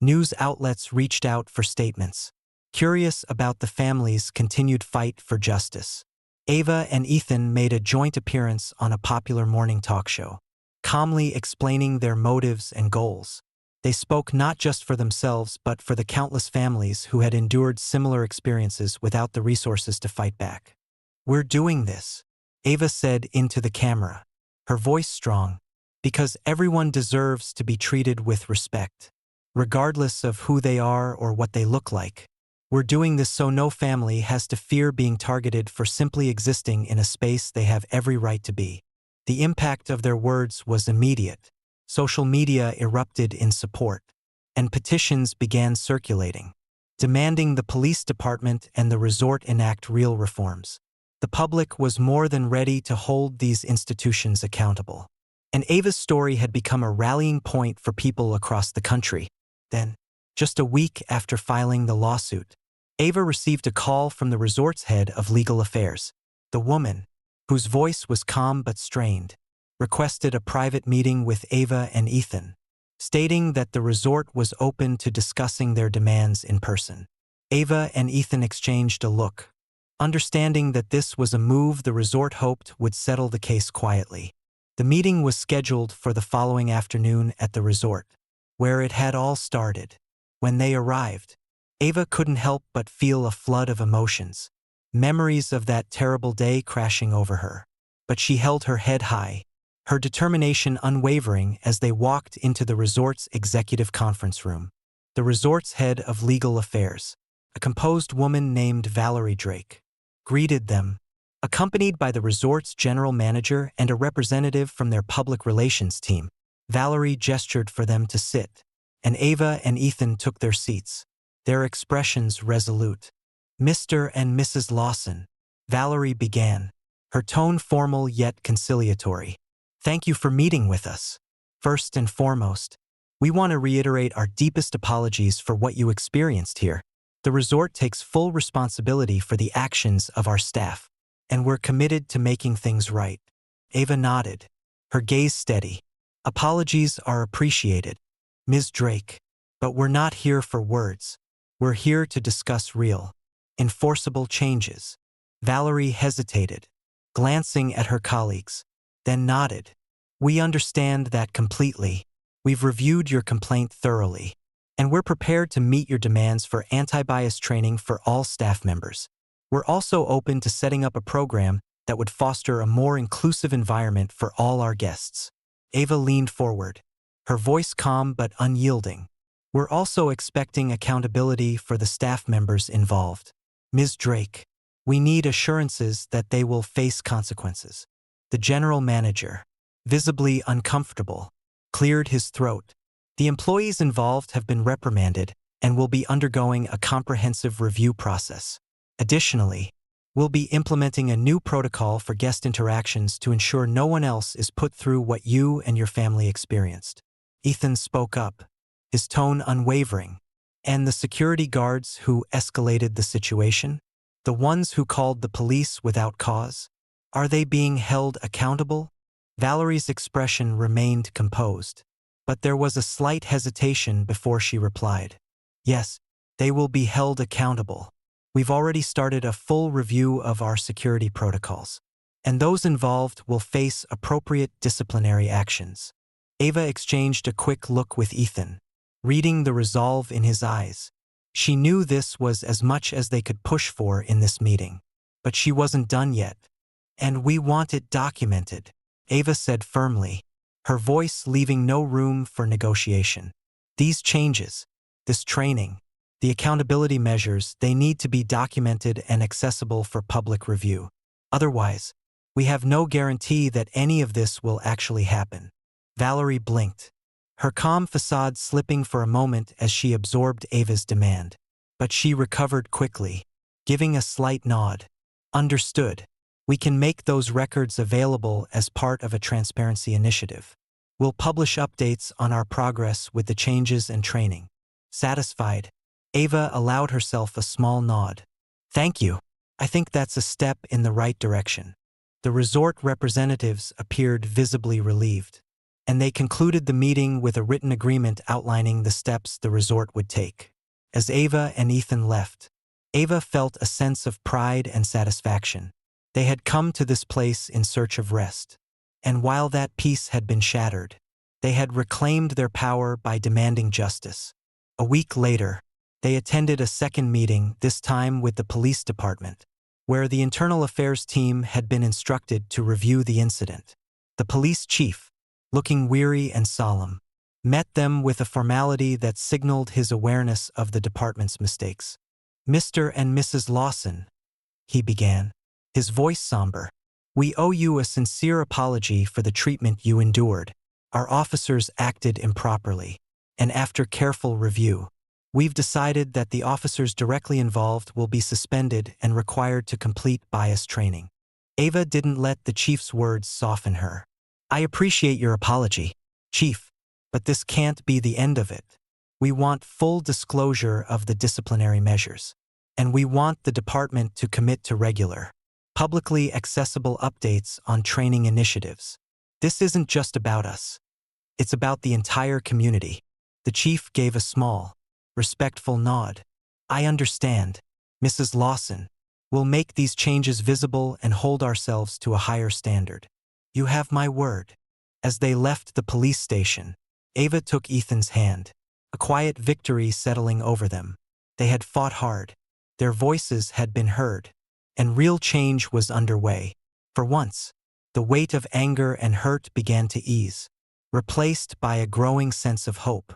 News outlets reached out for statements, curious about the family's continued fight for justice. Ava and Ethan made a joint appearance on a popular morning talk show, calmly explaining their motives and goals. They spoke not just for themselves but for the countless families who had endured similar experiences without the resources to fight back. We're doing this, Ava said into the camera, her voice strong, because everyone deserves to be treated with respect, regardless of who they are or what they look like. We're doing this so no family has to fear being targeted for simply existing in a space they have every right to be. The impact of their words was immediate. Social media erupted in support, and petitions began circulating, demanding the police department and the resort enact real reforms. The public was more than ready to hold these institutions accountable. And Ava's story had become a rallying point for people across the country. Then, just a week after filing the lawsuit, Ava received a call from the resort's head of legal affairs. The woman, whose voice was calm but strained, requested a private meeting with Ava and Ethan, stating that the resort was open to discussing their demands in person. Ava and Ethan exchanged a look, understanding that this was a move the resort hoped would settle the case quietly. The meeting was scheduled for the following afternoon at the resort, where it had all started. When they arrived, Ava couldn't help but feel a flood of emotions, memories of that terrible day crashing over her. But she held her head high, her determination unwavering as they walked into the resort's executive conference room. The resort's head of legal affairs, a composed woman named Valerie Drake, greeted them, accompanied by the resort's general manager and a representative from their public relations team. Valerie gestured for them to sit, and Ava and Ethan took their seats, their expressions resolute. Mr. and Mrs. Lawson, Valerie began, her tone formal yet conciliatory. Thank you for meeting with us. First and foremost, we want to reiterate our deepest apologies for what you experienced here. The resort takes full responsibility for the actions of our staff, and we're committed to making things right. Ava nodded, her gaze steady. Apologies are appreciated, Ms. Drake, but we're not here for words. We're here to discuss real, enforceable changes. Valerie hesitated, glancing at her colleagues, then nodded. We understand that completely. We've reviewed your complaint thoroughly, and we're prepared to meet your demands for anti-bias training for all staff members. We're also open to setting up a program that would foster a more inclusive environment for all our guests. Ava leaned forward, her voice calm but unyielding. We're also expecting accountability for the staff members involved. Ms. Drake, we need assurances that they will face consequences. The general manager, visibly uncomfortable, cleared his throat. The employees involved have been reprimanded and will be undergoing a comprehensive review process. Additionally, we'll be implementing a new protocol for guest interactions to ensure no one else is put through what you and your family experienced. Ethan spoke up, his tone unwavering. And the security guards who escalated the situation? The ones who called the police without cause? Are they being held accountable? Valerie's expression remained composed, but there was a slight hesitation before she replied. Yes, they will be held accountable. We've already started a full review of our security protocols. and those involved will face appropriate disciplinary actions. Ava exchanged a quick look with Ethan, reading the resolve in his eyes. She knew this was as much as they could push for in this meeting. But she wasn't done yet. "And we want it documented," Ava said firmly, her voice leaving no room for negotiation. "These changes, this training, the accountability measures, they need to be documented and accessible for public review. Otherwise, we have no guarantee that any of this will actually happen." Valerie blinked, her calm facade slipping for a moment as she absorbed Ava's demand. But she recovered quickly, giving a slight nod. "Understood. We can make those records available as part of a transparency initiative. We'll publish updates on our progress with the changes and training." Satisfied, Ava allowed herself a small nod. "Thank you. I think that's a step in the right direction." The resort representatives appeared visibly relieved, and they concluded the meeting with a written agreement outlining the steps the resort would take. As Ava and Ethan left, Ava felt a sense of pride and satisfaction. They had come to this place in search of rest, and while that peace had been shattered, they had reclaimed their power by demanding justice. A week later, they attended a second meeting, this time with the police department, where the internal affairs team had been instructed to review the incident. The police chief, looking weary and solemn, met them with a formality that signaled his awareness of the department's mistakes. "Mr. and Mrs. Lawson," he began, his voice somber, "we owe you a sincere apology for the treatment you endured. Our officers acted improperly, and after careful review, we've decided that the officers directly involved will be suspended and required to complete bias training." Ava didn't let the chief's words soften her. "I appreciate your apology, Chief, but this can't be the end of it. We want full disclosure of the disciplinary measures, and we want the department to commit to regular, publicly accessible updates on training initiatives. This isn't just about us. It's about the entire community." The chief gave a small, respectful nod. "I understand, Mrs. Lawson. We'll make these changes visible and hold ourselves to a higher standard. You have my word." As they left the police station, Ava took Ethan's hand, a quiet victory settling over them. They had fought hard. Their voices had been heard, and real change was underway. For once, the weight of anger and hurt began to ease, replaced by a growing sense of hope.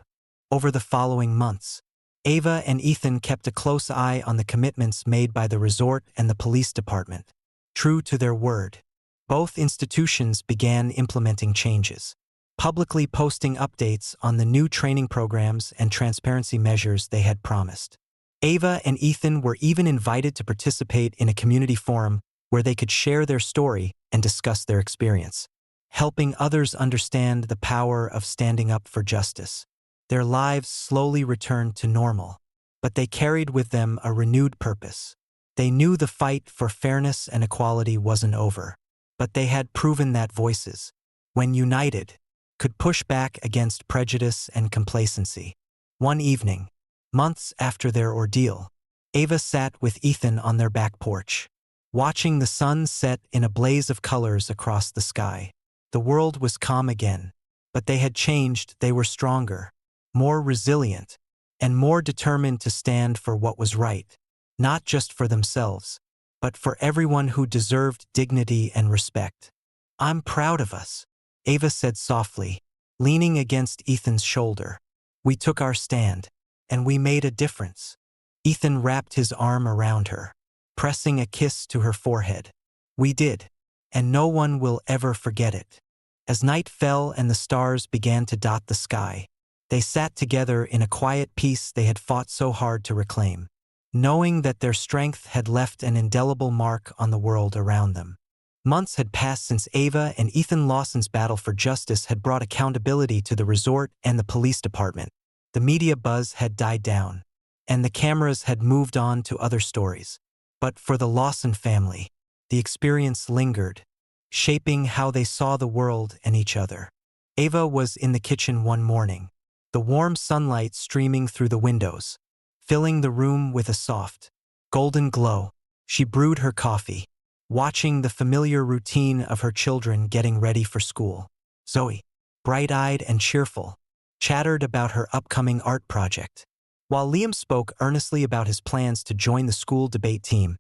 Over the following months, Ava and Ethan kept a close eye on the commitments made by the resort and the police department. True to their word, both institutions began implementing changes, publicly posting updates on the new training programs and transparency measures they had promised. Ava and Ethan were even invited to participate in a community forum where they could share their story and discuss their experience, helping others understand the power of standing up for justice. Their lives slowly returned to normal, but they carried with them a renewed purpose. They knew the fight for fairness and equality wasn't over, but they had proven that voices, when united, could push back against prejudice and complacency. One evening, months after their ordeal, Ava sat with Ethan on their back porch, watching the sun set in a blaze of colors across the sky. The world was calm again, but they had changed. They were stronger, more resilient, and more determined to stand for what was right, not just for themselves, but for everyone who deserved dignity and respect. "I'm proud of us," Ava said softly, leaning against Ethan's shoulder. "We took our stand, and we made a difference." Ethan wrapped his arm around her, pressing a kiss to her forehead. "We did, and no one will ever forget it." As night fell and the stars began to dot the sky, they sat together in a quiet peace they had fought so hard to reclaim, knowing that their strength had left an indelible mark on the world around them. Months had passed since Ava and Ethan Lawson's battle for justice had brought accountability to the resort and the police department. The media buzz had died down, and the cameras had moved on to other stories. But for the Lawson family, the experience lingered, shaping how they saw the world and each other. Ava was in the kitchen one morning, the warm sunlight streaming through the windows, filling the room with a soft, golden glow. She brewed her coffee, watching the familiar routine of her children getting ready for school. Zoe, bright-eyed and cheerful, chattered about her upcoming art project, while Liam spoke earnestly about his plans to join the school debate team,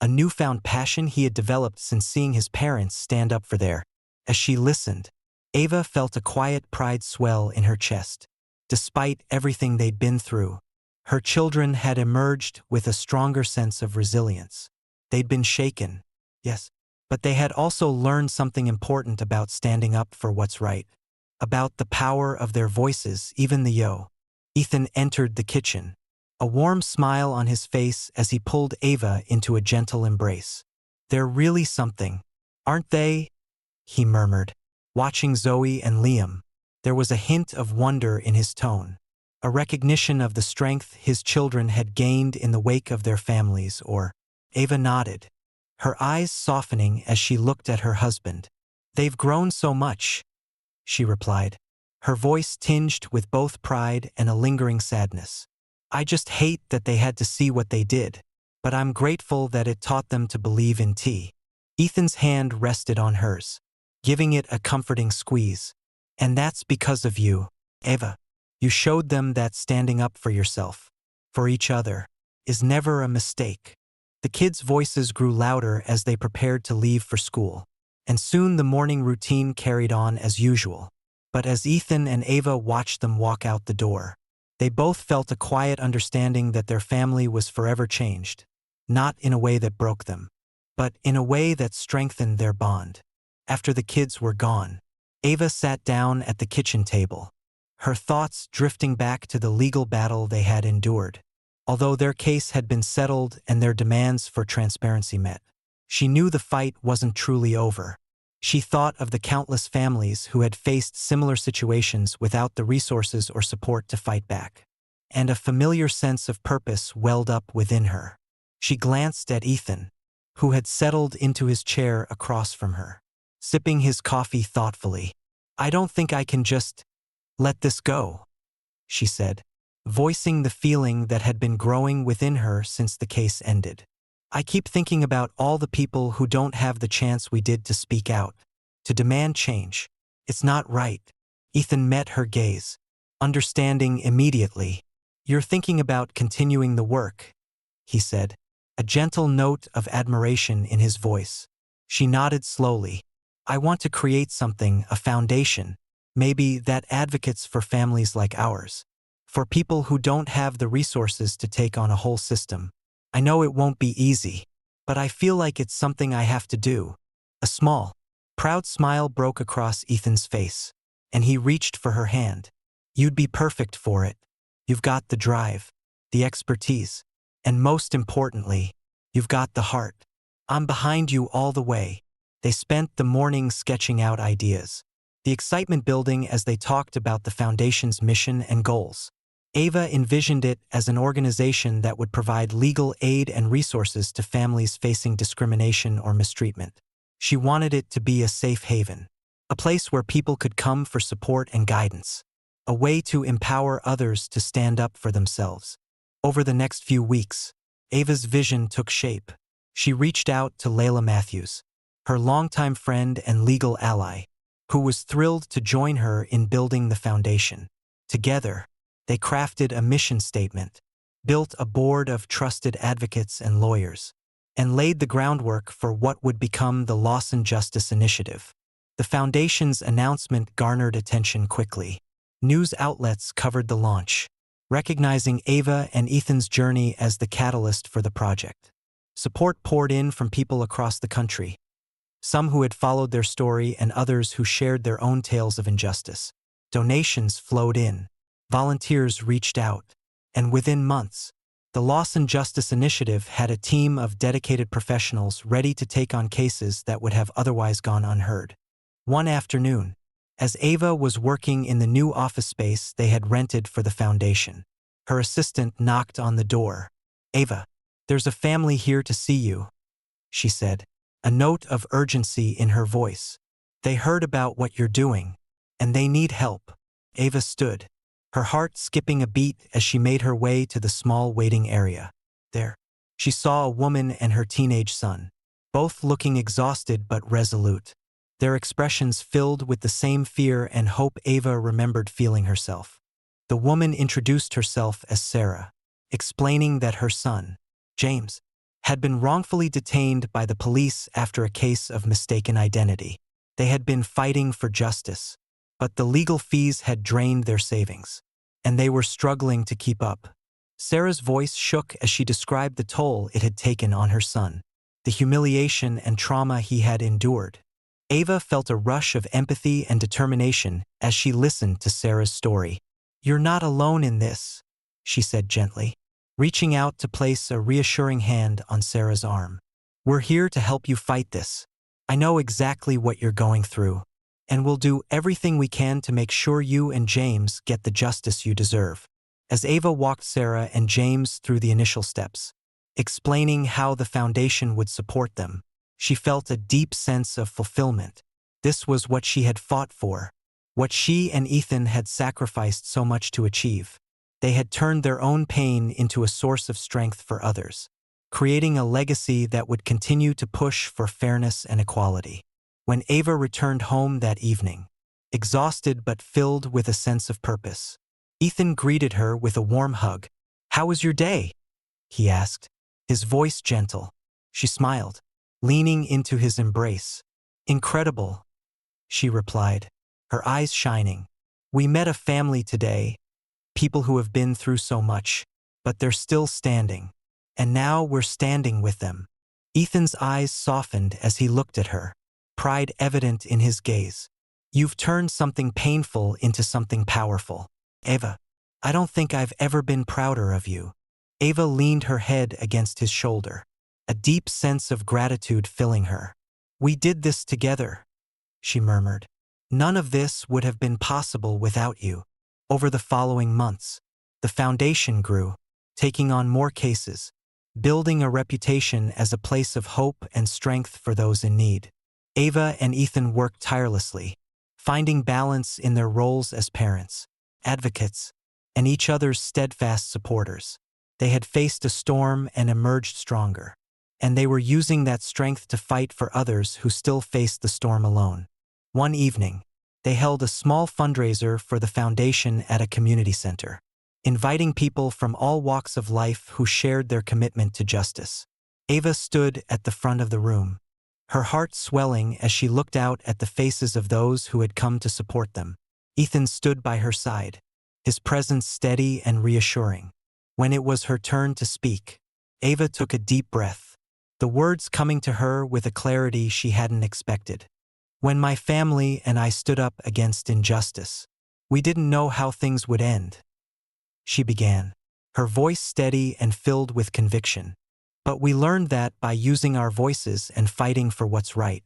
a newfound passion he had developed since seeing his parents stand up for their. As she listened, Ava felt a quiet pride swell in her chest. Despite everything they'd been through, her children had emerged with a stronger sense of resilience. They'd been shaken, yes, but they had also learned something important about standing up for what's right, about the power of their voices, even the yo. Ethan entered the kitchen, a warm smile on his face as he pulled Ava into a gentle embrace. "They're really something, aren't they?" he murmured. Watching Zoe and Liam, there was a hint of wonder in his tone, a recognition of the strength his children had gained in the wake of their families. Ava nodded, her eyes softening as she looked at her husband. "They've grown so much," she replied, her voice tinged with both pride and a lingering sadness. "I just hate that they had to see what they did, but I'm grateful that it taught them to believe in tea." Ethan's hand rested on hers, giving it a comforting squeeze. "And that's because of you, Ava. You showed them that standing up for yourself, for each other, is never a mistake." The kids' voices grew louder as they prepared to leave for school, and soon the morning routine carried on as usual. But as Ethan and Ava watched them walk out the door, they both felt a quiet understanding that their family was forever changed, not in a way that broke them, but in a way that strengthened their bond. After the kids were gone, Ava sat down at the kitchen table, her thoughts drifting back to the legal battle they had endured. Although their case had been settled and their demands for transparency met, she knew the fight wasn't truly over. She thought of the countless families who had faced similar situations without the resources or support to fight back, and a familiar sense of purpose welled up within her. She glanced at Ethan, who had settled into his chair across from her, sipping his coffee thoughtfully. "I don't think I can just let this go," she said, voicing the feeling that had been growing within her since the case ended. "I keep thinking about all the people who don't have the chance we did to speak out, to demand change. It's not right." Ethan met her gaze, understanding immediately. "You're thinking about continuing the work," he said, a gentle note of admiration in his voice. She nodded slowly. "I want to create something, a foundation, maybe that advocates for families like ours, for people who don't have the resources to take on a whole system. I know it won't be easy, but I feel like it's something I have to do." A small, proud smile broke across Ethan's face, and he reached for her hand. "You'd be perfect for it. You've got the drive, the expertise, and most importantly, you've got the heart. I'm behind you all the way." They spent the morning sketching out ideas, the excitement building as they talked about the foundation's mission and goals. Ava envisioned it as an organization that would provide legal aid and resources to families facing discrimination or mistreatment. She wanted it to be a safe haven, a place where people could come for support and guidance, a way to empower others to stand up for themselves. Over the next few weeks, Ava's vision took shape. She reached out to Layla Matthews, her longtime friend and legal ally, who was thrilled to join her in building the foundation. Together, they crafted a mission statement, built a board of trusted advocates and lawyers, and laid the groundwork for what would become the Lawson Justice Initiative. The foundation's announcement garnered attention quickly. News outlets covered the launch, recognizing Ava and Ethan's journey as the catalyst for the project. Support poured in from people across the country, some who had followed their story and others who shared their own tales of injustice. Donations flowed in. Volunteers reached out, and within months, the Lawson Justice Initiative had a team of dedicated professionals ready to take on cases that would have otherwise gone unheard. One afternoon, as Ava was working in the new office space they had rented for the foundation, her assistant knocked on the door. "Ava, there's a family here to see you," she said, a note of urgency in her voice. "They heard about what you're doing, and they need help." Ava stood, her heart skipping a beat as she made her way to the small waiting area. There, she saw a woman and her teenage son. both looking exhausted but resolute. Their expressions filled with the same fear and hope Ava remembered feeling herself. The woman introduced herself as Sarah, explaining that her son, James, had been wrongfully detained by the police after a case of mistaken identity. They had been fighting for justice, but the legal fees had drained their savings, and they were struggling to keep up. Sarah's voice shook as she described the toll it had taken on her son, the humiliation and trauma he had endured. Ava felt a rush of empathy and determination as she listened to Sarah's story. "You're not alone in this," she said gently, reaching out to place a reassuring hand on Sarah's arm. "We're here to help you fight this. I know exactly what you're going through, and we'll do everything we can to make sure you and James get the justice you deserve." As Ava walked Sarah and James through the initial steps, explaining how the foundation would support them, she felt a deep sense of fulfillment. This was what she had fought for, what she and Ethan had sacrificed so much to achieve. They had turned their own pain into a source of strength for others, creating a legacy that would continue to push for fairness and equality. When Ava returned home that evening, exhausted but filled with a sense of purpose, Ethan greeted her with a warm hug. "How was your day?" he asked, his voice gentle. She smiled, leaning into his embrace. "Incredible," she replied, her eyes shining. "We met a family today, people who have been through so much, but they're still standing. And now we're standing with them." Ethan's eyes softened as he looked at her, pride evident in his gaze. "You've turned something painful into something powerful, Ava. I don't think I've ever been prouder of you." Ava leaned her head against his shoulder, a deep sense of gratitude filling her. "We did this together," she murmured. "None of this would have been possible without you." Over the following months, the foundation grew, taking on more cases, building a reputation as a place of hope and strength for those in need. Ava and Ethan worked tirelessly, finding balance in their roles as parents, advocates, and each other's steadfast supporters. They had faced a storm and emerged stronger, and they were using that strength to fight for others who still faced the storm alone. One evening, they held a small fundraiser for the foundation at a community center, inviting people from all walks of life who shared their commitment to justice. Ava stood at the front of the room, her heart swelling as she looked out at the faces of those who had come to support them. Ethan stood by her side, his presence steady and reassuring. When it was her turn to speak, Ava took a deep breath, the words coming to her with a clarity she hadn't expected. "When my family and I stood up against injustice, we didn't know how things would end," she began, her voice steady and filled with conviction. "But we learned that by using our voices and fighting for what's right,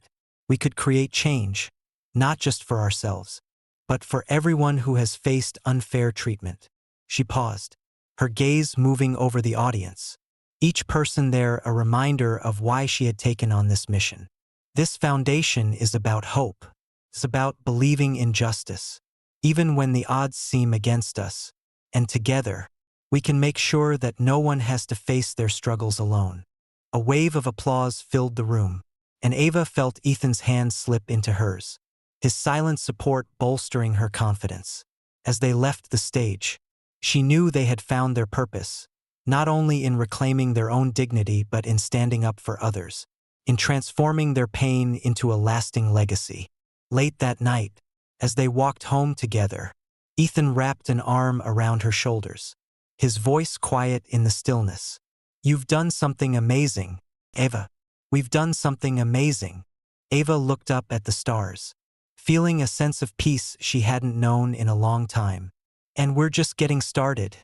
we could create change, not just for ourselves, but for everyone who has faced unfair treatment." She paused, her gaze moving over the audience, each person there a reminder of why she had taken on this mission. "This foundation is about hope. It's about believing in justice, even when the odds seem against us. And together, we can make sure that no one has to face their struggles alone." A wave of applause filled the room, and Ava felt Ethan's hand slip into hers, his silent support bolstering her confidence. As they left the stage, she knew they had found their purpose, not only in reclaiming their own dignity but in standing up for others, in transforming their pain into a lasting legacy. Late that night, as they walked home together, Ethan wrapped an arm around her shoulders, his voice quiet in the stillness. "You've done something amazing, Ava. We've done something amazing." Ava looked up at the stars, feeling a sense of peace she hadn't known in a long time. "And we're just getting started,"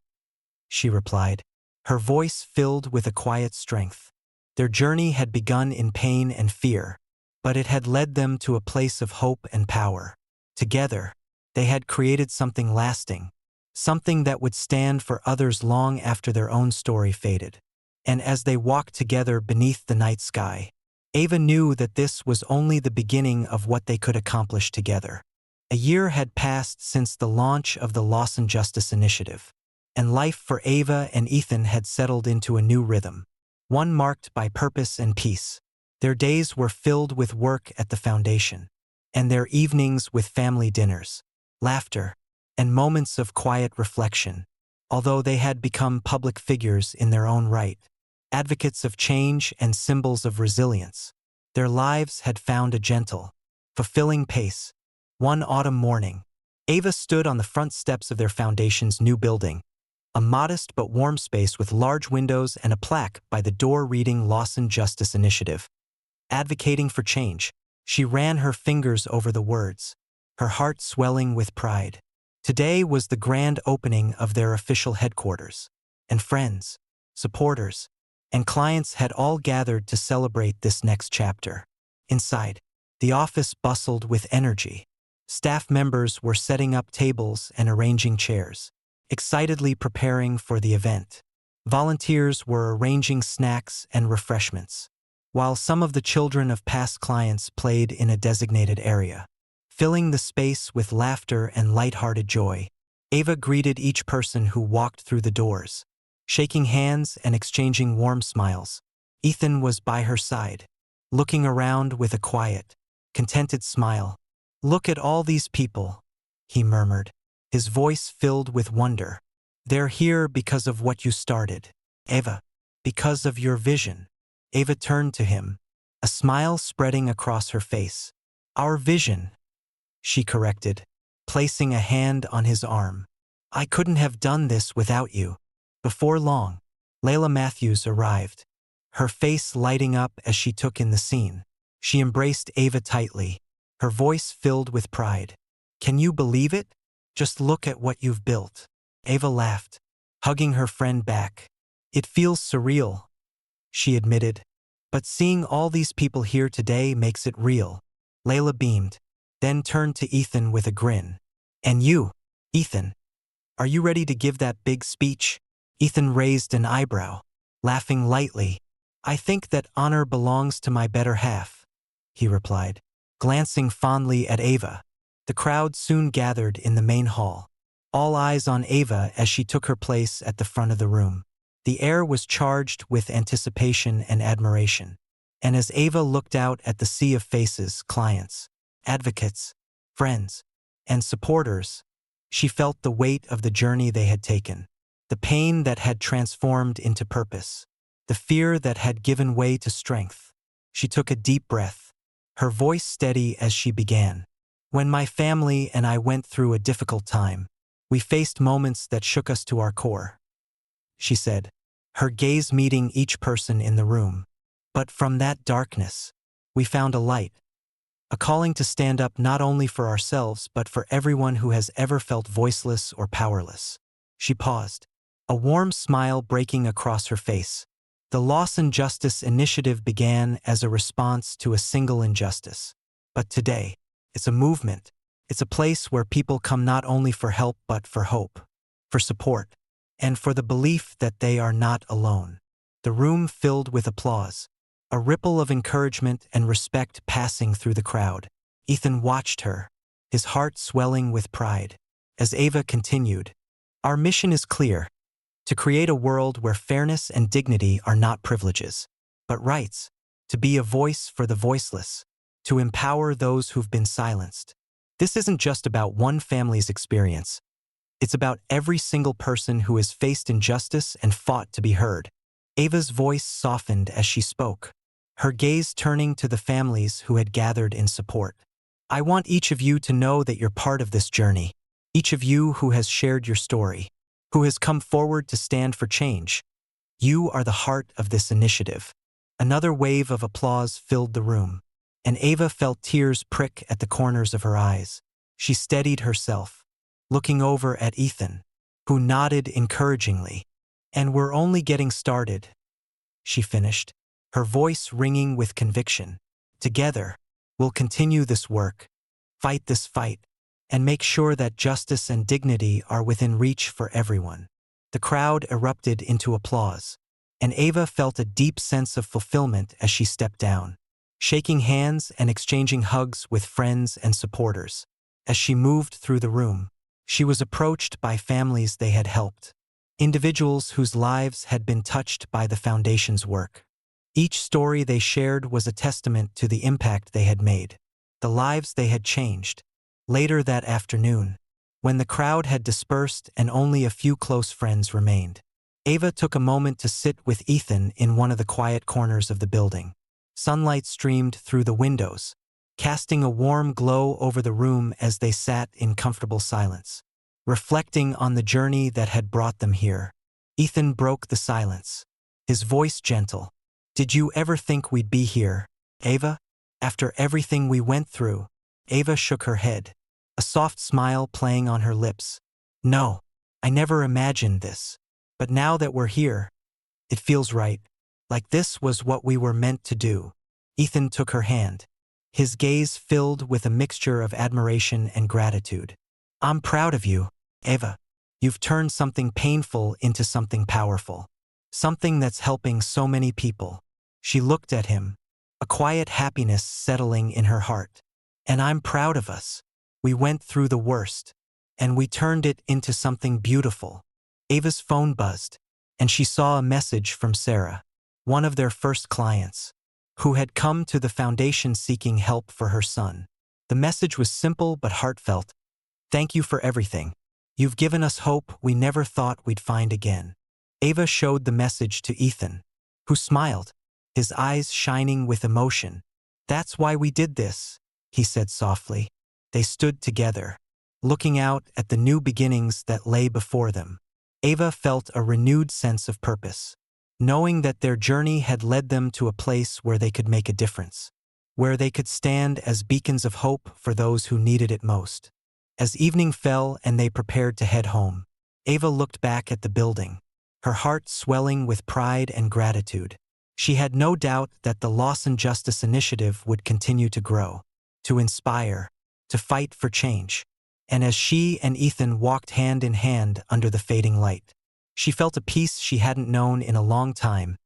she replied, her voice filled with a quiet strength. Their journey had begun in pain and fear, but it had led them to a place of hope and power. Together, they had created something lasting, something that would stand for others long after their own story faded. And as they walked together beneath the night sky, Ava knew that this was only the beginning of what they could accomplish together. A year had passed since the launch of the Lawson Justice Initiative, and life for Ava and Ethan had settled into a new rhythm, one marked by purpose and peace. Their days were filled with work at the foundation, and their evenings with family dinners, laughter, and moments of quiet reflection. Although they had become public figures in their own right, advocates of change and symbols of resilience, their lives had found a gentle, fulfilling pace. One autumn morning, Ava stood on the front steps of their foundation's new building, a modest but warm space with large windows and a plaque by the door reading Lawson Justice Initiative. Advocating for change, she ran her fingers over the words, her heart swelling with pride. Today was the grand opening of their official headquarters, and friends, supporters, and clients had all gathered to celebrate this next chapter. Inside, the office bustled with energy. Staff members were setting up tables and arranging chairs, excitedly preparing for the event. Volunteers were arranging snacks and refreshments, while some of the children of past clients played in a designated area. Filling the space with laughter and light-hearted joy, Ava greeted each person who walked through the doors, shaking hands and exchanging warm smiles. Ethan was by her side, looking around with a quiet, contented smile. "Look at all these people," he murmured, his voice filled with wonder. "They're here because of what you started, Ava, because of your vision." Ava turned to him, a smile spreading across her face. "Our vision," she corrected, placing a hand on his arm. "I couldn't have done this without you." Before long, Layla Matthews arrived, her face lighting up as she took in the scene. She embraced Ava tightly, her voice filled with pride. "Can you believe it? Just look at what you've built." Ava laughed, hugging her friend back. "It feels surreal," she admitted, "but seeing all these people here today makes it real." Layla beamed, then turned to Ethan with a grin. "And you, Ethan, are you ready to give that big speech?" Ethan raised an eyebrow, laughing lightly. "I think that honor belongs to my better half," he replied, glancing fondly at Ava. The crowd soon gathered in the main hall, all eyes on Ava as she took her place at the front of the room. The air was charged with anticipation and admiration, and as Ava looked out at the sea of faces, clients, advocates, friends, and supporters, she felt the weight of the journey they had taken, the pain that had transformed into purpose, the fear that had given way to strength. She took a deep breath, her voice steady as she began. "When my family and I went through a difficult time, we faced moments that shook us to our core," she said, her gaze meeting each person in the room. "But from that darkness, we found a light, a calling to stand up not only for ourselves but for everyone who has ever felt voiceless or powerless." She paused, a warm smile breaking across her face. The Lawson Justice Initiative began as a response to a single injustice. But today, it's a movement. It's a place where people come not only for help but for hope, for support, and for the belief that they are not alone. The room filled with applause, a ripple of encouragement and respect passing through the crowd. Ethan watched her, his heart swelling with pride. As Ava continued, "Our mission is clear, to create a world where fairness and dignity are not privileges, but rights, to be a voice for the voiceless, to empower those who've been silenced. This isn't just about one family's experience. It's about every single person who has faced injustice and fought to be heard." Ava's voice softened as she spoke, her gaze turning to the families who had gathered in support. "I want each of you to know that you're part of this journey, each of you who has shared your story, who has come forward to stand for change. You are the heart of this initiative." Another wave of applause filled the room, and Ava felt tears prick at the corners of her eyes. She steadied herself, looking over at Ethan, who nodded encouragingly. "And we're only getting started," she finished, her voice ringing with conviction. "Together, we'll continue this work, fight this fight, and make sure that justice and dignity are within reach for everyone." The crowd erupted into applause, and Ava felt a deep sense of fulfillment as she stepped down, shaking hands and exchanging hugs with friends and supporters. As she moved through the room, she was approached by families they had helped, individuals whose lives had been touched by the Foundation's work. Each story they shared was a testament to the impact they had made, the lives they had changed. Later that afternoon, when the crowd had dispersed and only a few close friends remained, Ava took a moment to sit with Ethan in one of the quiet corners of the building. Sunlight streamed through the windows, casting a warm glow over the room as they sat in comfortable silence, reflecting on the journey that had brought them here. Ethan broke the silence, his voice gentle. "Did you ever think we'd be here, Ava? After everything we went through?" Ava shook her head, a soft smile playing on her lips. "No, I never imagined this. But now that we're here, it feels right. Like this was what we were meant to do." Ethan took her hand, his gaze filled with a mixture of admiration and gratitude. "I'm proud of you, Ava. You've turned something painful into something powerful. Something that's helping so many people." She looked at him, a quiet happiness settling in her heart. "And I'm proud of us. We went through the worst, and we turned it into something beautiful." Ava's phone buzzed, and she saw a message from Sarah, one of their first clients, who had come to the foundation seeking help for her son. The message was simple but heartfelt. "Thank you for everything. You've given us hope we never thought we'd find again." Ava showed the message to Ethan, who smiled, his eyes shining with emotion. "That's why we did this," he said softly. They stood together, looking out at the new beginnings that lay before them. Ava felt a renewed sense of purpose, knowing that their journey had led them to a place where they could make a difference, where they could stand as beacons of hope for those who needed it most. As evening fell and they prepared to head home, Ava looked back at the building, her heart swelling with pride and gratitude. She had no doubt that the Lawson Justice Initiative would continue to grow, to inspire, to fight for change. And as she and Ethan walked hand in hand under the fading light, she felt a peace she hadn't known in a long time,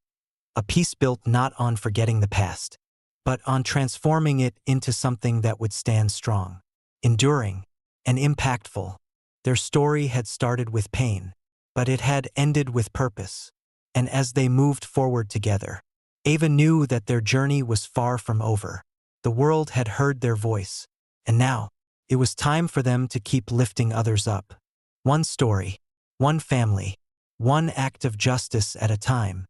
a peace built not on forgetting the past, but on transforming it into something that would stand strong, enduring, and impactful. Their story had started with pain, but it had ended with purpose. And as they moved forward together, Ava knew that their journey was far from over. The world had heard their voice, and now, it was time for them to keep lifting others up. One story, one family, one act of justice at a time.